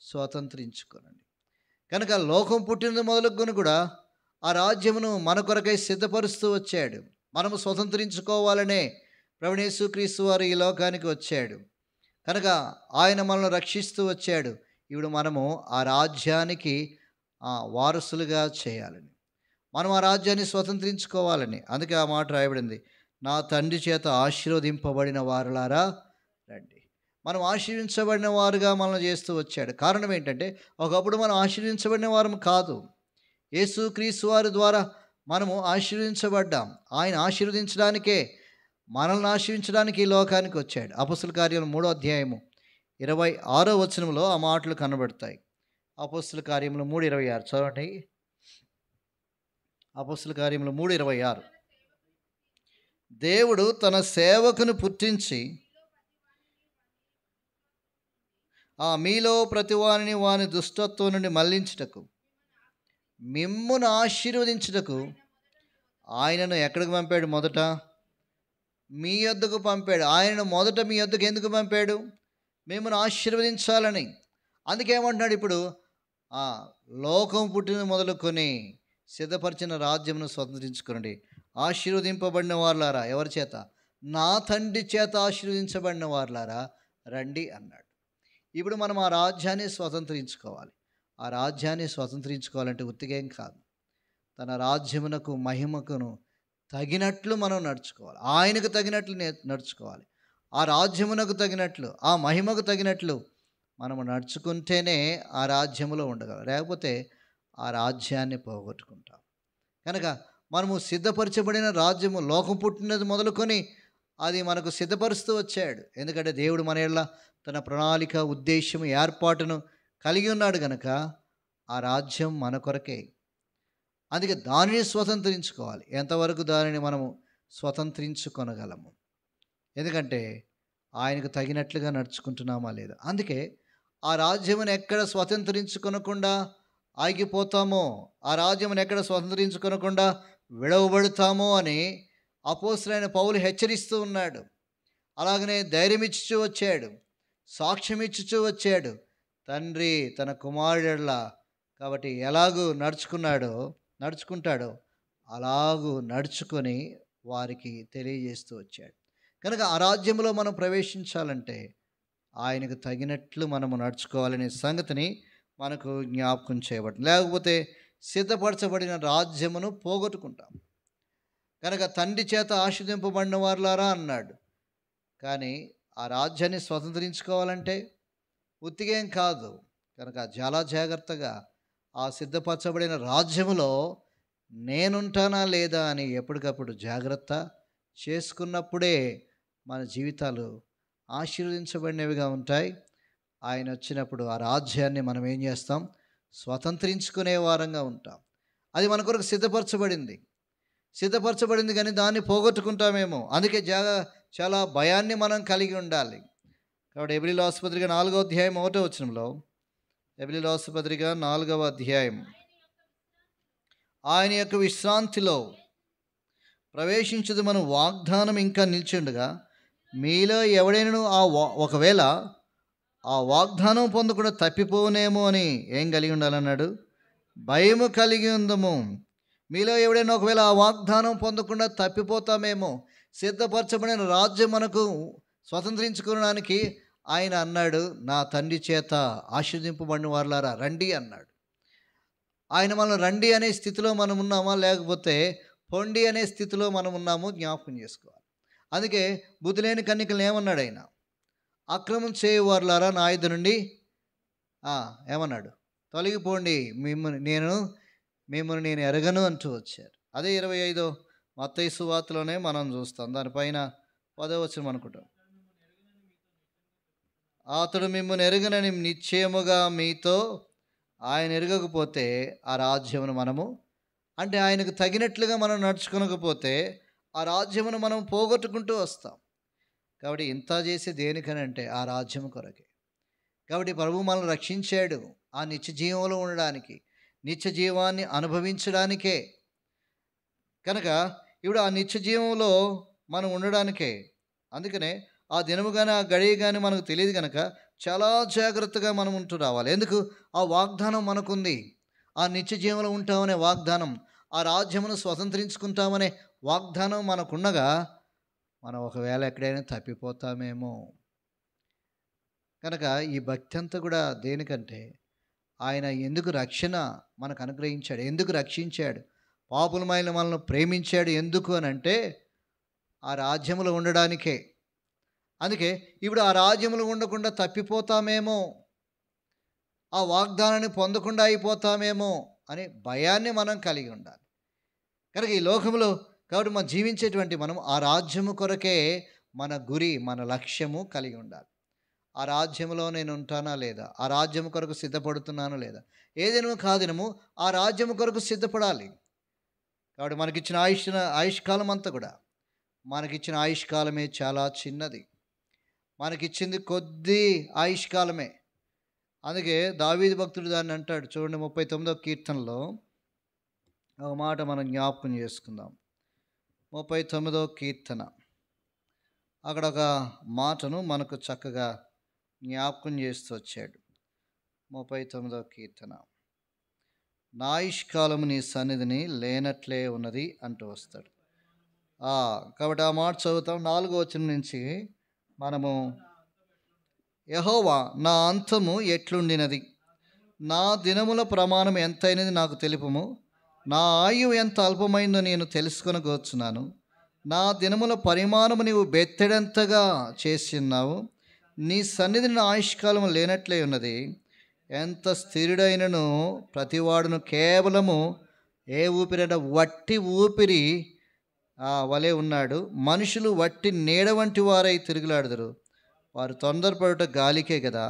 స్వతంత్రించుకోనండి. కనుక లోకం పుట్టినది మొదలుకొని కూడా ఆ రాజ్యమును మన కొరకై సిద్ధపరుస్తూ వచ్చాడు. మనము స్వతంత్రించుకోవాలనే ప్రభువైన యేసుక్రీస్తు వారు ఈ లోకానికి వచ్చాడు. కనుక ఆయన మనల్ని రక్షిస్తూ వచ్చాడు. ఇప్పుడు మనము ఆ రాజ్యానికి వారసులుగా చేయాలని, మనం ఆ రాజ్యాన్ని స్వతంత్రించుకోవాలని. అందుకే ఆ మాట రాయబడింది, నా తండ్రి చేత ఆశీర్వదింపబడిన వారులారా రండి. మనం ఆశీర్వించబడిన వారుగా మనల్ని చేస్తూ వచ్చాడు. కారణం ఏంటంటే, ఒకప్పుడు మనం ఆశీర్వించబడిన వారం కాదు. యేసుక్రీస్తు వారి ద్వారా మనము ఆశీర్వించబడ్డాం. ఆయన ఆశీర్వదించడానికే, మనల్ని ఆశీర్వించడానికి ఈ లోకానికి వచ్చాడు. అపొస్తలుల కార్యాలు 3వ అధ్యాయము 26వ వచనంలో ఆ మాటలు కనబడతాయి. అపొస్తలుల కార్యములు 3:26 చదవండి. అపొస్తలుల కార్యములు 3:26. దేవుడు తన సేవకును పుట్టించి మీలో ప్రతివానిని వాని దుష్టత్వం నుండి మళ్లించుటకు, మిమ్మును ఆశీర్వదించుటకు ఆయనను ఎక్కడికి పంపాడు? మొదట మీ యొద్దకు పంపాడు. ఆయనను మొదట మీ యొద్దకు ఎందుకు పంపాడు? మిమ్మల్ని ఆశీర్వదించాలని. అందుకేమంటున్నాడు ఇప్పుడు, లోకం పుట్టిన మొదలుకొని సిద్ధపరిచిన రాజ్యమును స్వతంత్రించుకోండి. ఆశీర్వదింపబడిన వారులారా, ఎవరి చేత? నా తండ్రి చేత ఆశీర్వదించబడిన వారులారా రండి అన్నాడు. ఇప్పుడు మనం ఆ రాజ్యాన్ని స్వతంత్రించుకోవాలి. ఆ రాజ్యాన్ని స్వతంత్రించుకోవాలంటే ఉత్తిగేం కాదు. తన రాజ్యమునకు మహిమకును తగినట్లు మనం నడుచుకోవాలి. ఆయనకు తగినట్లు నడుచుకోవాలి. ఆ రాజ్యమునకు తగినట్లు, ఆ మహిమకు తగినట్లు మనము నడుచుకుంటేనే ఆ రాజ్యములో ఉండగలం. లేకపోతే ఆ రాజ్యాన్ని పోగొట్టుకుంటాం. కనుక మనము సిద్ధపరచబడిన రాజ్యము, లోకం పుట్టినది మొదలుకొని అది మనకు సిద్ధపరుస్తూ వచ్చాడు. ఎందుకంటే దేవుడు మన యెడల తన ప్రణాళిక, ఉద్దేశం, ఏర్పాటును కలిగి ఉన్నాడు కనుక ఆ రాజ్యం మన కొరకే. అందుకే దానిని స్వతంత్రించుకోవాలి. ఎంతవరకు దానిని మనము స్వతంత్రించుకొనగలము? ఎందుకంటే ఆయనకు తగినట్లుగా నడుచుకుంటున్నామా లేదా. అందుకే ఆ రాజ్యమును ఎక్కడ స్వతంత్రించుకొనకుండా ఆగిపోతామో, ఆ రాజ్యమును ఎక్కడ స్వతంత్రించుకొనకుండా విడవబడతామో అని అపోస్తలుడైన పౌలు హెచ్చరిస్తూ ఉన్నాడు. అలాగనే ధైర్యం ఇచ్చుచూ వచ్చాడు, సాక్ష్యం ఇచ్చుచూ వచ్చాడు. తండ్రి తన కుమారుడిలా కాబట్టి ఎలాగూ నడుచుకుంటాడో అలాగూ నడుచుకొని వారికి తెలియజేస్తూ వచ్చాడు. కనుక ఆ రాజ్యంలో మనం ప్రవేశించాలంటే ఆయనకు తగినట్లు మనము నడుచుకోవాలనే సంగతిని మనకు జ్ఞాపకం చేయబడింది. లేకపోతే సిద్ధపరచబడిన రాజ్యమును పోగొట్టుకుంటాం. కనుక తండ్రి చేత ఆశీర్వదింపబడిన వారులారా అన్నాడు. కానీ ఆ రాజ్యాన్ని స్వతంత్రించుకోవాలంటే ఉత్తిగేం కాదు. కనుక చాలా జాగ్రత్తగా ఆ సిద్ధపరచబడిన రాజ్యములో నేనుంటానా లేదా అని ఎప్పటికప్పుడు జాగ్రత్త చేసుకున్నప్పుడే మన జీవితాలు ఆశీర్వదించబడినవిగా ఉంటాయి. ఆయన వచ్చినప్పుడు ఆ రాజ్యాన్ని మనం ఏం చేస్తాం? స్వతంత్రించుకునే వారంగా ఉంటాం. అది మన కొరకు సిద్ధపరచబడింది కానీ దాన్ని పోగొట్టుకుంటామేమో. అందుకే చాలా భయాన్ని మనం కలిగి ఉండాలి. కాబట్టి హెబ్రీయుల రాసిన పత్రిక 4వ అధ్యాయం 1వ వచనంలో, హెబ్రీయుల రాసిన పత్రిక 4వ అధ్యాయం, ఆయన యొక్క విశ్రాంతిలో ప్రవేశించదు మనం వాగ్దానం ఇంకా నిలిచిండగా, మీలో ఎవడైనా ఒకవేళ ఆ వాగ్దానం పొందకుండా తప్పిపోనేమో అని ఏం కలిగి ఉండాలన్నాడు? భయము కలిగి ఉందము. మీలో ఎవడైనా ఒకవేళ ఆ వాగ్దానం పొందకుండా తప్పిపోతామేమో. సిద్ధపరచబడిన రాజ్యం మనకు స్వతంత్రించుకోవడానికి ఆయన అన్నాడు, నా తండ్రి చేత ఆశీర్వదింపబడిన వారులారా రండి అన్నాడు. ఆయన మనం రండి అనే స్థితిలో మనం ఉన్నామా, లేకపోతే పొండి అనే స్థితిలో మనం ఉన్నామో జ్ఞాపకం చేసుకోవాలి. అందుకే బుద్ధి లేని కన్యకలను ఏమన్నాడు ఆయన? అక్రమం చేయువారులారా నా యొద్ద నుండి ఏమన్నాడు? తొలగిపోండి, మిమ్మల్ని నేను ఎరగను అంటూ వచ్చారు. అదే 25వ మత్తయి సువార్తలోనే మనం చూస్తాం. దానిపైన 10వ వచనం అనుకుంటాం. అతడు మిమ్మల్ని ఎరుగనని నిశ్చయముగా మీతో ఆయన ఎరగకపోతే ఆ రాజ్యమును మనము, అంటే ఆయనకు తగినట్లుగా మనం నడుచుకోనకపోతే ఆ రాజ్యమును మనం పోగొట్టుకుంటూ వస్తాం. కాబట్టి ఇంత చేసే దేనికనంటే ఆ రాజ్యం కొరకే. కాబట్టి ప్రభువు మనల్ని రక్షించాడు ఆ నిత్య జీవంలో ఉండడానికి, నిత్య జీవాన్ని అనుభవించడానికే. కనుక ఇప్పుడు ఆ నిత్య జీవంలో మనం ఉండడానికే. అందుకనే ఆ దినము కానీ ఆ గడియ కానీ మనకు తెలియదు కనుక చాలా జాగ్రత్తగా మనం ఉంటూ రావాలి. ఎందుకు? ఆ వాగ్దానం మనకుంది. ఆ నిత్య జీవంలో ఉంటామనే వాగ్దానం, ఆ రాజ్యమును స్వతంత్రించుకుంటామనే వాగ్దానం మనకుండగా మనం ఒకవేళ ఎక్కడైనా తప్పిపోతామేమో. కనుక ఈ భక్తి అంతా కూడా దేనికంటే ఆయన ఎందుకు రక్షణ మనకు అనుగ్రహించాడు, ఎందుకు రక్షించాడు, పాపులమైన మనల్ని ప్రేమించాడు ఎందుకు అని అంటే ఆ రాజ్యములో ఉండడానికే. అందుకే ఇప్పుడు ఆ రాజ్యములు ఉండకుండా తప్పిపోతామేమో, ఆ వాగ్దానాన్ని పొందకుండా అయిపోతామేమో అనే భయాన్ని మనం కలిగి ఉండాలి. కనుక ఈ లోకంలో కాబట్టి మనం జీవించేటువంటి మనం ఆ రాజ్యము కొరకే మన గురి, మన లక్ష్యము కలిగి ఉండాలి. ఆ రాజ్యంలో నేను ఉంటానా లేదా, ఆ రాజ్యము కొరకు సిద్ధపడుతున్నాను లేదా, ఏదేనో కాదినము ఆ రాజ్యము కొరకు సిద్ధపడాలి. కాబట్టి మనకిచ్చిన ఆయుష్కాలం అంతా కూడా, మనకిచ్చిన ఆయుష్కాలమే చాలా చిన్నది. మనకిచ్చింది కొద్ది ఆయుష్కాలమే. అందుకే దావీదు భక్తుడు దాన్ని అంటాడు చూడండి, 39వ కీర్తనలో ఒక మాట మనం జ్ఞాపకం చేసుకుందాం. 39వ కీర్తన, అక్కడ ఒక మాటను మనకు చక్కగా జ్ఞాపకం చేస్తూ వచ్చాడు. 39వ కీర్తన, నా ఆయుష్కాలము నీ సన్నిధిని లేనట్లే ఉన్నది అంటూ వస్తాడు. కాబట్టి ఆ మాట చదువుతాం. 4వ వచనం నుంచి మనము, యెహోవా నా అంతము ఎట్లుండినది, నా దినముల ప్రమాణం ఎంతైనది నాకు తెలుపుము, నా ఆయువు ఎంత అల్పమైందో నేను తెలుసుకొనగోచున్నాను. నా దినముల పరిమాణము నీవు బెత్తెడంతగా చేసి ఉన్నావు, నీ సన్నిధిని నా ఆయుష్కాలము లేనట్లే ఉన్నది. ఎంత స్థిరుడైనను ప్రతివాడును కేవలము ఏ ఊపిరైనా వట్టి ఊపిరి వలె ఉన్నాడు. మనుషులు వట్టి నీడ వంటి వారై తిరుగులాడుదురు. వారు తొందరపడుట గాలికే కదా,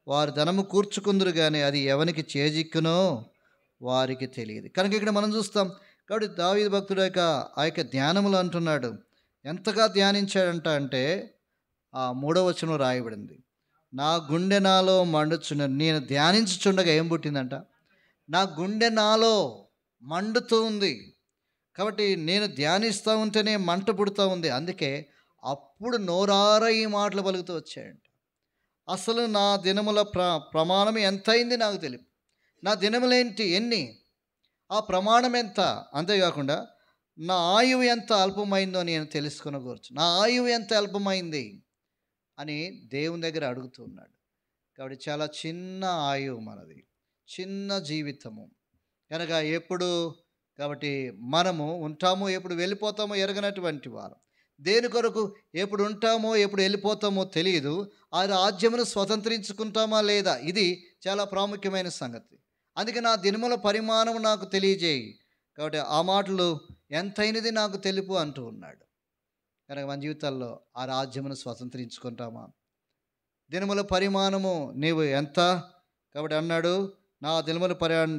వారు ధనము కూర్చుకుందరు కానీ అది ఎవనికి చేజిక్కునో వారికి తెలియదు. కనుక ఇక్కడ మనం చూస్తాం. కాబట్టి దావీదు భక్తుడు ఆ యొక్క ధ్యానములు అంటున్నాడు. ఎంతగా ధ్యానించాడంట అంటే 3వ వచనం రాయబడింది, నా గుండె నాలో మండుచున్న, నేను ధ్యానించుచుండగా ఏం పుట్టిందంట, నా గుండె నాలో మండుతూ ఉంది. కాబట్టి నేను ధ్యానిస్తూ ఉంటేనే మంట పుడుతూ ఉంది. అందుకే అప్పుడు నోరార ఈ మాటలు పలుకుతూ వచ్చాయంట. అసలు నా దినముల ప్రమాణం ఎంతైంది నాకు తెలియదు, నా దినములేంటి ఎన్ని, ఆ ప్రమాణం ఎంత, అంతేకాకుండా నా ఆయువు ఎంత అల్పమైందో నేను తెలుసుకొనగోర్చు. నా ఆయువు ఎంత అల్పమైంది అని దేవుని దగ్గర అడుగుతున్నాడు. కాబట్టి చాలా చిన్న ఆయువు మనది, చిన్న జీవితము. కనుక ఎప్పుడు కాబట్టి మనము ఉంటామో ఎప్పుడు వెళ్ళిపోతామో ఎరగనటువంటి వారు. దేని కొరకు ఎప్పుడు ఉంటామో ఎప్పుడు వెళ్ళిపోతామో తెలియదు. ఆ రాజ్యమును స్వతంత్రించుకుంటామా లేదా, ఇది చాలా ప్రాముఖ్యమైన సంగతి. అందుకే నా దినముల పరిమాణం నాకు తెలియజేయి. కాబట్టి ఆ మాటలు ఎంతైనది నాకు తెలుపు అంటూ ఉన్నాడు. కనుక మన జీవితాల్లో ఆ రాజ్యమును స్వతంత్రించుకుంటామా, దినముల పరిమాణము నీవు ఎంత, కాబట్టి అన్నాడు నా దినముల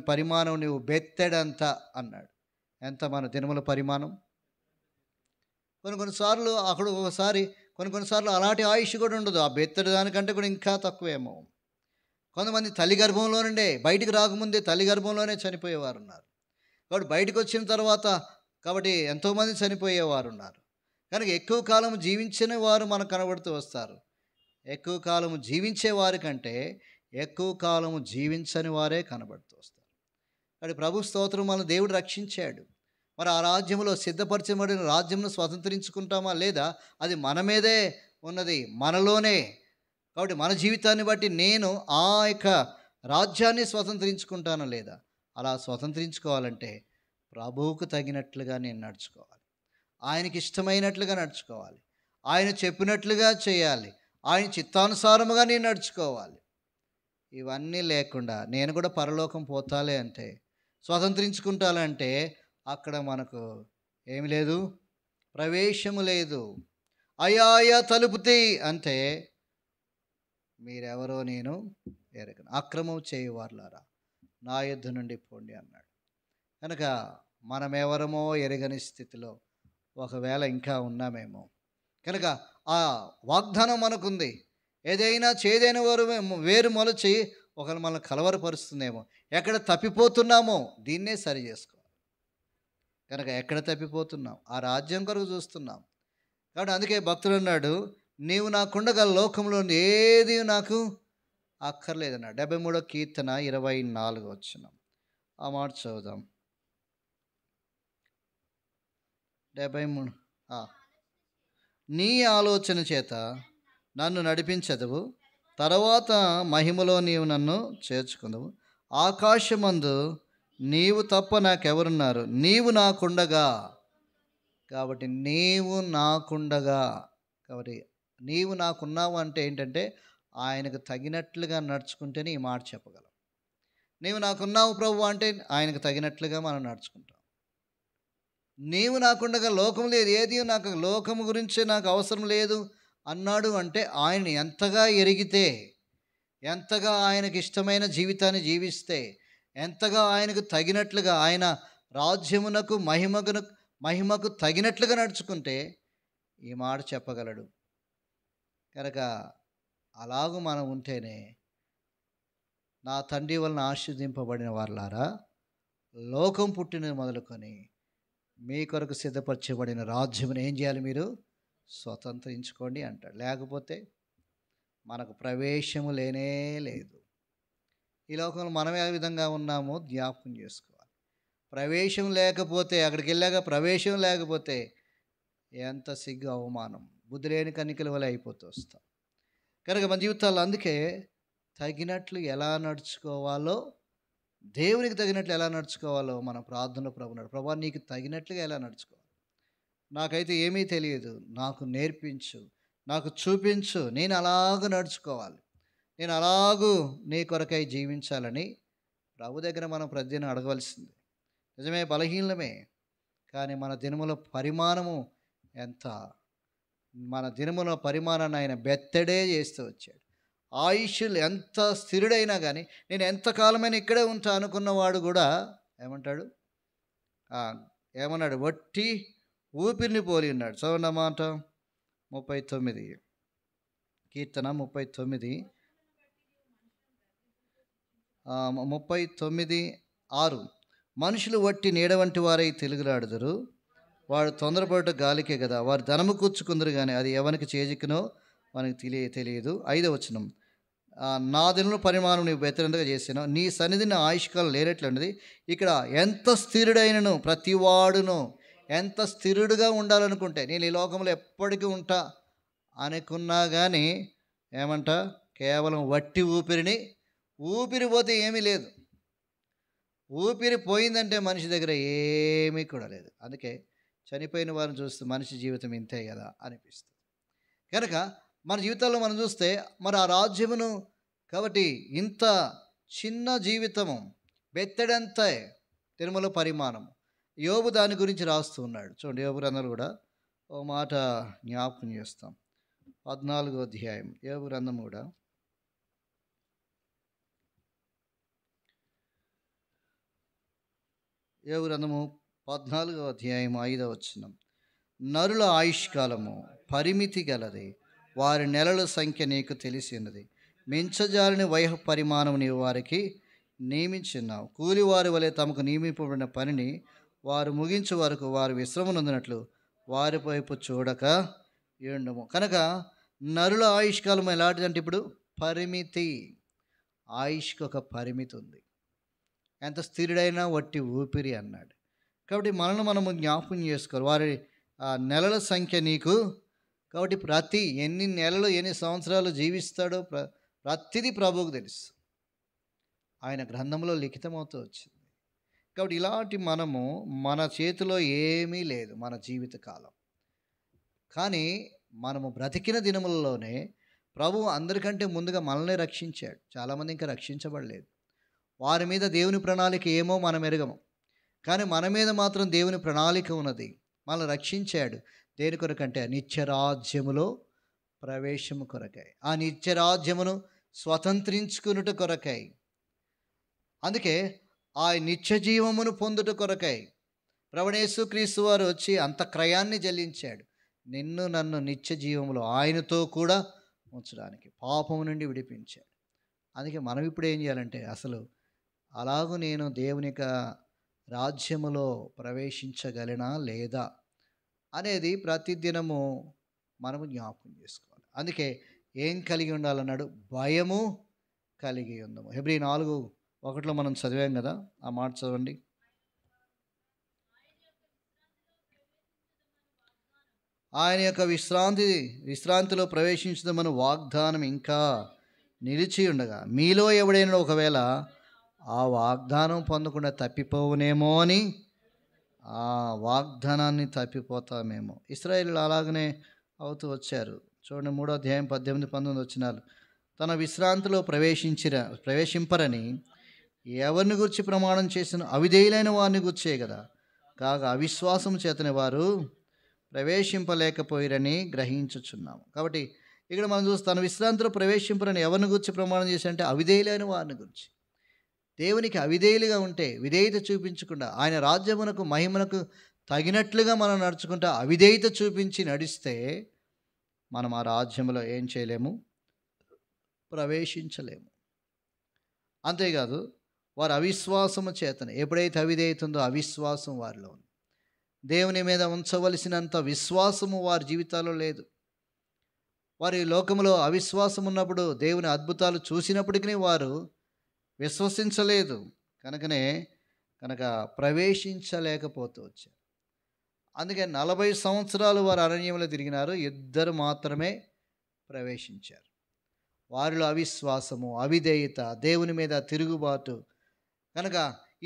పరిమాణం నీవు బెత్తెడంత అన్నాడు. ఎంత మన దినముల పరిమాణం? కొన్నిసార్లు అక్కడ ఒకసారి కొన్నిసార్లు అలాంటి ఆయుష్ కూడా ఉండదు. ఆ బెత్తడి దానికంటే కూడా ఇంకా తక్కువేమో. కొంతమంది తల్లి గర్భంలో నుండే, బయటికి రాకముందే తల్లి గర్భంలోనే చనిపోయేవారు ఉన్నారు. కాబట్టి బయటకు వచ్చిన తర్వాత కాబట్టి ఎంతోమంది చనిపోయేవారు ఉన్నారు. కనుక ఎక్కువ కాలం జీవించిన వారు మనకు కనబడుతూ వస్తారు. ఎక్కువ కాలము జీవించే వారి కంటే ఎక్కువ కాలము జీవించని వారే కనబడుతూ వస్తారు. కాబట్టి ప్రభు స్తోత్రం, మన దేవుడు రక్షించాడు. మరి ఆ రాజ్యంలో సిద్ధపరచబడిన రాజ్యంను స్వతంత్రించుకుంటామా లేదా, అది మన మీదే ఉన్నది, మనలోనే. కాబట్టి మన జీవితాన్ని బట్టి నేను ఆ యొక్క రాజ్యాన్ని స్వతంత్రించుకుంటానా లేదా. అలా స్వతంత్రించుకోవాలంటే ప్రభువుకు తగినట్లుగా నేను నడుచుకోవాలి, ఆయనకి ఇష్టమైనట్లుగా నడుచుకోవాలి, ఆయన చెప్పినట్లుగా చేయాలి, ఆయన చిత్తానుసారముగా నేను నడుచుకోవాలి. ఇవన్నీ లేకుండా నేను కూడా పరలోకం పోతాలే అంటే, స్వతంత్రించుకుంటానంటే అక్కడ మనకు ఏమి లేదు, ప్రవేశము లేదు. అయాయ తలుపుతి అంటే మీరెవరో నేను ఎరగను. అక్రమం చేయువారులారా నా యుద్ధ నుండి పోండి అన్నాడు. కనుక మనమెవరమో ఎరగని స్థితిలో ఒకవేళ ఇంకా ఉన్నామేమో. కనుక ఆ వాగ్దానం మనకుంది. ఏదైనా చేదైన వేరు మొలచి ఒకరు మనల్ని కలవరపరుస్తుందేమో. ఎక్కడ తప్పిపోతున్నామో దీన్నే సరి చేసుకోవాలి. కనుక ఎక్కడ తప్పిపోతున్నాం? ఆ రాజ్యం కొరకు చూస్తున్నాం. కాబట్టి అందుకే భక్తుడు అన్నాడు, నీవు నాకుండగల లోకంలో ఏది నాకు అక్కర్లేదన్నాడు. 73వ కీర్తన 24 వచనం. ఆ మాట చదువుదాం. 73. నీ ఆలోచన చేత నన్ను నడిపించదువు, తర్వాత మహిమలో నీవు నన్ను చేర్చుకుందువు. ఆకాశమందు నీవు తప్ప నాకెవరున్నారు? నీవు నాకుండగా. కాబట్టి నీవు నాకుండగా, కాబట్టి నీవు నాకున్నావు అంటే ఏంటంటే ఆయనకు తగినట్లుగా నడుచుకుంటేనే ఈ మాట చెప్పగలం. నీవు నాకున్నావు ప్రభు అంటే ఆయనకు తగినట్లుగా మనం నడుచుకుంటాం. నీవు నాకుండగా లోకం లేదు, ఏది నాకు లోకము గురించి నాకు అవసరం లేదు అన్నాడు అంటే ఆయన ఎంతగా ఎరిగితే, ఎంతగా ఆయనకు ఇష్టమైన జీవితాన్ని జీవిస్తే, ఎంతగా ఆయనకు తగినట్లుగా ఆయన రాజ్యమునకు మహిమకు తగినట్లుగా నడుచుకుంటే ఈ మాట చెప్పగలడు. కనుక అలాగూ మనం ఉంటేనే నా తండ్రి వలన ఆశీర్వదింపబడిన వారులారా, లోకం పుట్టినది మొదలుకొని మీ కొరకు సిద్ధపరచబడిన రాజ్యమును ఏం చేయాలి? మీరు స్వతంత్రించుకోండి అంటాడు. లేకపోతే మనకు ప్రవేశము లేనే లేదు. ఈ లోకంలో మనం ఏ విధంగా ఉన్నామో జ్ఞాపకం చేసుకోవాలి. ప్రవేశం లేకపోతే, అక్కడికి వెళ్ళాక ప్రవేశం లేకపోతే ఎంత సిగ్గు, అవమానం, బుద్ధి లేని కన్నికల వల్ల అయిపోతూ వస్తాం. కనుక మన జీవితాల్లో అందుకే తగినట్లు ఎలా నడుచుకోవాలో, దేవునికి తగినట్లు ఎలా నడుచుకోవాలో మన ప్రార్థనలో ప్రభున్నాడు. ప్రభా నీకు తగినట్లుగా ఎలా నడుచుకోవాలి? నాకైతే ఏమీ తెలియదు, నాకు నేర్పించు, నాకు చూపించు, నేను అలాగూ నడుచుకోవాలి, నేను అలాగూ నీ కొరకై జీవించాలని ప్రభు దగ్గర మనం ప్రతిదినం అడగవలసింది. నిజమే, బలహీనమే. కానీ మన దినముల పరిమాణము ఎంత, మన దినముల పరిమాణాన్ని ఆయన బెత్తడే చేస్తూ వచ్చాడు. ఆయుష్యులు ఎంత స్థిరుడైనా కానీ, నేను ఎంతకాలమైనా ఇక్కడే ఉంటా అనుకున్నవాడు కూడా ఏమంటాడు? ఏమన్నాడు? వట్టి ఊపిరిని పోలి ఉన్నాడు. చదవన్నమాట 39 కీర్తన 39:6. మనుషులు వట్టి నీడ వంటి వారై తిరుగులాడుదురు, వాడు తొందరపడ్డ గాలికే కదా, వారు ధనము కూర్చుకుందరు కానీ అది ఎవరికి చేజిక్కునో మనకు తెలియదు. 5వ వచనం. నా దినముల పరిమాణం నీవు బెత్తరంతగా చేసాను, నీ సన్నిధిని ఆయుష్కాలం లేనట్లున్నది. ఇక్కడ ఎంత స్థిరుడైనను ప్రతివాడును, ఎంత స్థిరుడుగా ఉండాలనుకుంటే, నేను ఈ లోకంలో ఎప్పటికీ ఉంటా అనుకున్నా కానీ ఏమంట? కేవలం వట్టి ఊపిరి పోతే ఏమీ లేదు. ఊపిరి పోయిందంటే మనిషి దగ్గర ఏమీ కూడా లేదు. అందుకే చనిపోయిన వారిని చూస్తే మనిషి జీవితం ఇంతే కదా అనిపిస్తుంది. కనుక మన జీవితాల్లో మనం చూస్తే మరి ఆ రాజ్యమును, కాబట్టి ఇంత చిన్న జీవితము, బెత్తడంతే తిరుమల పరిమాణం. యోబు దాని గురించి రాస్తూ ఉన్నాడు. చూడండి, యోబు గ్రంథంలో కూడా ఓ మాట జ్ఞాపకం చేస్తాం. 14వ అధ్యాయం యోబు గ్రంథం కూడా. యోబు గ్రంథము 14వ అధ్యాయం 5వ వచనం. నరుల ఆయుష్కాలము పరిమితి గలది, వారి నెలల సంఖ్య నీకు తెలిసినది. మించజాలని వయ పరిమాణం నీవు వారికి నియమించున్నావు. కూలివారి వలె తమకు నియమింపబడిన పనిని వారు ముగించే వరకు వారు విశ్రమనందునట్లు వారి వైపు చూడక ఉండము. కనుక నరుల ఆయుష్కాలం ఎలాంటిదంటే ఇప్పుడు పరిమితి. ఆయుష్కి ఒక పరిమితి ఉంది. ఎంత స్థిరుడైనా వట్టి ఊపిరి అన్నాడు. కాబట్టి మనము జ్ఞాపకం చేసుకోవాలి. వారి నెలల సంఖ్య నీకు, కాబట్టి ప్రతి ఎన్ని నెలలు ఎన్ని సంవత్సరాలు జీవిస్తాడో ప్రతిదీ ప్రభువుకు తెలుసు. ఆయన గ్రంథంలో లిఖితమవుతూ వచ్చింది. కాబట్టి ఇలాంటి మన చేతిలో ఏమీ లేదు మన జీవితకాలం. కానీ మనము బ్రతికిన దినములలోనే ప్రభువు అందరికంటే ముందుగా మనల్ని రక్షించాడు. చాలామంది ఇంకా రక్షించబడలేదు. వారి మీద దేవుని ప్రణాళిక ఏమో మనం ఎరగము, కానీ మన మీద మాత్రం దేవుని ప్రణాళిక ఉన్నది. మనల్ని రక్షించాడు. దేని కొరకంటే నిత్యరాజ్యములో ప్రవేశము కొరకై, ఆ నిత్యరాజ్యమును స్వతంత్రించుకునుట కొరకై. అందుకే ఆ నిత్య జీవమును పొందుట కొరకై ప్రభువైన యేసుక్రీస్తు వారు వచ్చి అంత క్రయాన్ని చెల్లించాడు. నిన్ను నన్ను నిత్య జీవములో ఆయనతో కూడా ఉంచడానికి, పాపము నుండి విడిపించాడు. అందుకే మనం ఇప్పుడు ఏం చేయాలంటే, అసలు అలాగూ నేను దేవుని యొక్క రాజ్యములో ప్రవేశించగలనా లేదా అనేది ప్రతిదినము మనము జ్ఞాపకం చేసుకోవాలి. అందుకే ఏం కలిగి ఉండాలన్నాడు? భయము కలిగి ఉందాము. హెబ్రీ 4:1 మనం చదివాం కదా, ఆ మాట చదవండి. ఆయన యొక్క విశ్రాంతిలో ప్రవేశించదమని వాగ్దానం ఇంకా నిలిచి ఉండగా, మీలో ఎవడైనా ఒకవేళ ఆ వాగ్దానం పొందకుండా తప్పిపోవునేమో అని, ఆ వాగ్దానాన్ని తప్పిపోతామేమో. ఇశ్రాయేలీయులు అలాగనే అవుతూ వచ్చారు. చూడండి 3వ అధ్యాయం 18-19 వచనాలు. తన విశ్రాంతిలో ప్రవేశింపరని ఎవరిని గురించి ప్రమాణం చేసిన? అవిధేయులైన వారిని గుర్చే కదా. కాగా అవిశ్వాసం చేతని వారు ప్రవేశింపలేకపోయిరని గ్రహించుచున్నాము. కాబట్టి ఇక్కడ మనం చూస్తే తన విశ్రాంతిలో ప్రవేశింపరని ఎవరిని గురించి ప్రమాణం చేశారంటే అవిధేయులైన వారిని గురించి. దేవునికి అవిధేయులుగా ఉంటే, విధేయత చూపించకుండా, ఆయన రాజ్యమునకు మహిమనకు తగినట్లుగా మనం నడుచుకుంటా అవిధేయత చూపించి నడిస్తే మనం ఆ రాజ్యంలో ఏం చేయలేము? ప్రవేశించలేము. అంతేకాదు, వారు అవిశ్వాసము చేతనే, ఎప్పుడైతే అవిధేయత ఉందో అవిశ్వాసం వారిలో ఉంది. దేవుని మీద ఉంచవలసినంత విశ్వాసము వారి జీవితాల్లో లేదు. వారి లోకములో అవిశ్వాసం ఉన్నప్పుడు దేవుని అద్భుతాలు చూసినప్పటికీ వారు విశ్వసించలేదు. కనుక ప్రవేశించలేకపోతూ వచ్చారు. అందుకే 40 సంవత్సరాలు వారు అరణ్యంలో తిరిగినారు, 2 మాత్రమే ప్రవేశించారు. వారిలో అవిశ్వాసము, అవిధేయత, దేవుని మీద తిరుగుబాటు. కనుక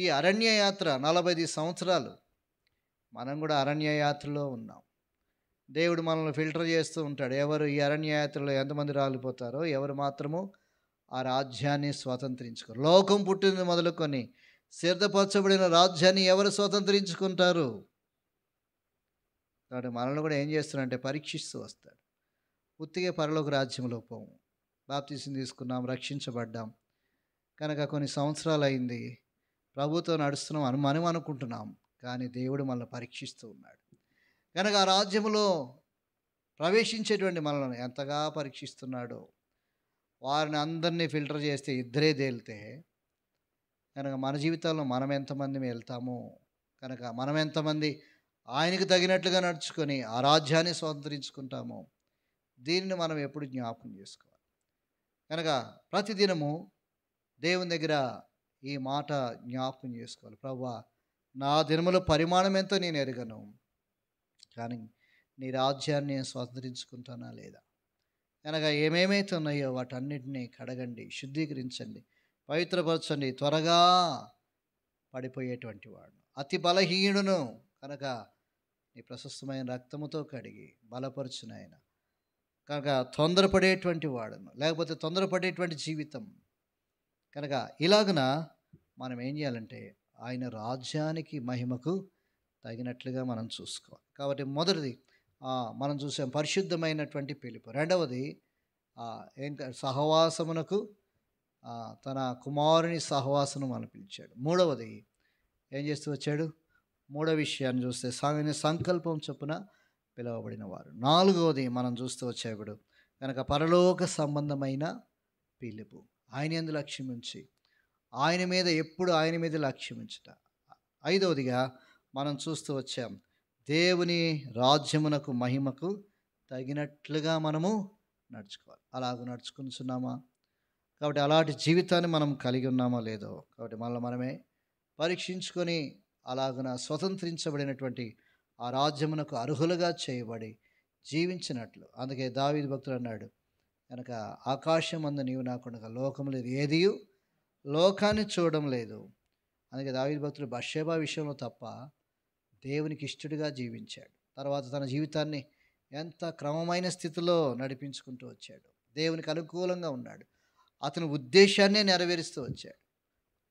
ఈ అరణ్య యాత్ర 40 సంవత్సరాలు మనం కూడా అరణ్య యాత్రలో ఉన్నాం. దేవుడు మనల్ని ఫిల్టర్ చేస్తూ ఉంటాడు. ఎవరు ఈ అరణ్య యాత్రలో ఎంతమంది రాలిపోతారో, ఎవరు మాత్రము ఆ రాజ్యాన్ని స్వతంత్రించుకోరు. లోకం పుట్టింది మొదలుకొని సిద్ధపరచబడిన రాజ్యాన్ని ఎవరు స్వతంత్రించుకుంటారు? కాబట్టి మనల్ని కూడా ఏం చేస్తున్నాడంటే పరీక్షిస్తూ వస్తాడు. ఉత్తిగా పరలోక రాజ్యంలో పోము. బాప్తీసం తీసుకున్నాం, రక్షించబడ్డాం, కనుక కొన్ని సంవత్సరాలు అయింది, ప్రభుతో నడుస్తున్నాం అని మనం అనుకుంటున్నాం. కానీ దేవుడు మనల్ని పరీక్షిస్తూ ఉన్నాడు. కనుక ఆ రాజ్యంలో ప్రవేశించేటువంటి మనల్ని ఎంతగా పరీక్షిస్తున్నాడో. వారిని అందరినీ ఫిల్టర్ చేస్తే 2 తేలితే, కనుక మన జీవితాల్లో మనం ఎంతమంది వెళ్తామో, కనుక మనం ఎంతమంది ఆయనకు తగినట్లుగా నడుచుకొని ఆ రాజ్యాన్ని స్వతంత్రించుకుంటామో, దీనిని మనం ఎప్పుడు జ్ఞాపకం చేసుకోవాలి. కనుక ప్రతిదినము దేవుని దగ్గర ఈ మాట జ్ఞాపకం చేసుకోవాలి. ప్రభువా, నా దినముల పరిమాణం ఎంతో నేను ఎరగను, కానీ నీ రాజ్యాన్ని నేను స్వతంత్రించుకుంటానా లేదా? కనుక ఏమేమైతే ఉన్నాయో వాటన్నిటినీ కడగండి, శుద్ధీకరించండి, పవిత్రపరచండి. త్వరగా పడిపోయేటువంటి వాడు, అతి బలహీనును, కనుక నీ ప్రశస్తమైన రక్తముతో కడిగి బలపరచును ఆయన. కనుక తొందరపడేటువంటి వాడును, లేకపోతే తొందరపడేటువంటి జీవితం. కనుక ఇలాగున మనం ఏం చేయాలంటే ఆయన రాజ్యానికి మహిమకు తగినట్లుగా మనం చూసుకోవాలి. కాబట్టి మొదటిది మనం చూసాం పరిశుద్ధమైనటువంటి పిలుపు. రెండవది సహవాసమునకు తన కుమారుని సహవాసను మనం పిలిచాడు. మూడవది ఏం చేస్తూ వచ్చాడు? మూడవ విషయాన్ని చూస్తే సంకల్పం చొప్పున పిలువబడిన వారు. నాలుగవది మనం చూస్తూ వచ్చేప్పుడు కనుక పరలోక సంబంధమైన పిలుపు. ఆయన యందు లక్ష్యం ఉంచి ఆయన మీద లక్ష్యం ఉంచుట. ఐదవదిగా మనం చూస్తూ వచ్చాం దేవుని రాజ్యమునకు మహిమకు తగినట్లుగా మనము నడుచుకోవాలి. అలాగ నడుచుకుంటున్నామా? కాబట్టి అలాంటి జీవితాన్ని మనం కలిగి ఉన్నామో లేదో, కాబట్టి మనమే పరీక్షించుకొని అలాగున స్వతంత్రించబడినటువంటి ఆ రాజ్యమునకు అర్హులుగా చేయబడి జీవించినట్లు. అందుకే దావీదు భక్తుడు అన్నాడు, కనుక ఆకాశం అందు నీవు నాకుండగా లోకం లేదు, ఏదియు లోకాన్ని చూడడం లేదు. అందుకే దావీదు భక్తుడు బత్షెబా విషయంలో తప్ప దేవునికి ఇష్టడుగా జీవించాడు. తర్వాత తన జీవితాన్ని ఎంత క్రమమైన స్థితిలో నడిపించుకుంటూ వచ్చాడు. దేవునికి అనుకూలంగా ఉన్నాడు. అతని ఉద్దేశాన్నే నెరవేరుస్తూ వచ్చాడు.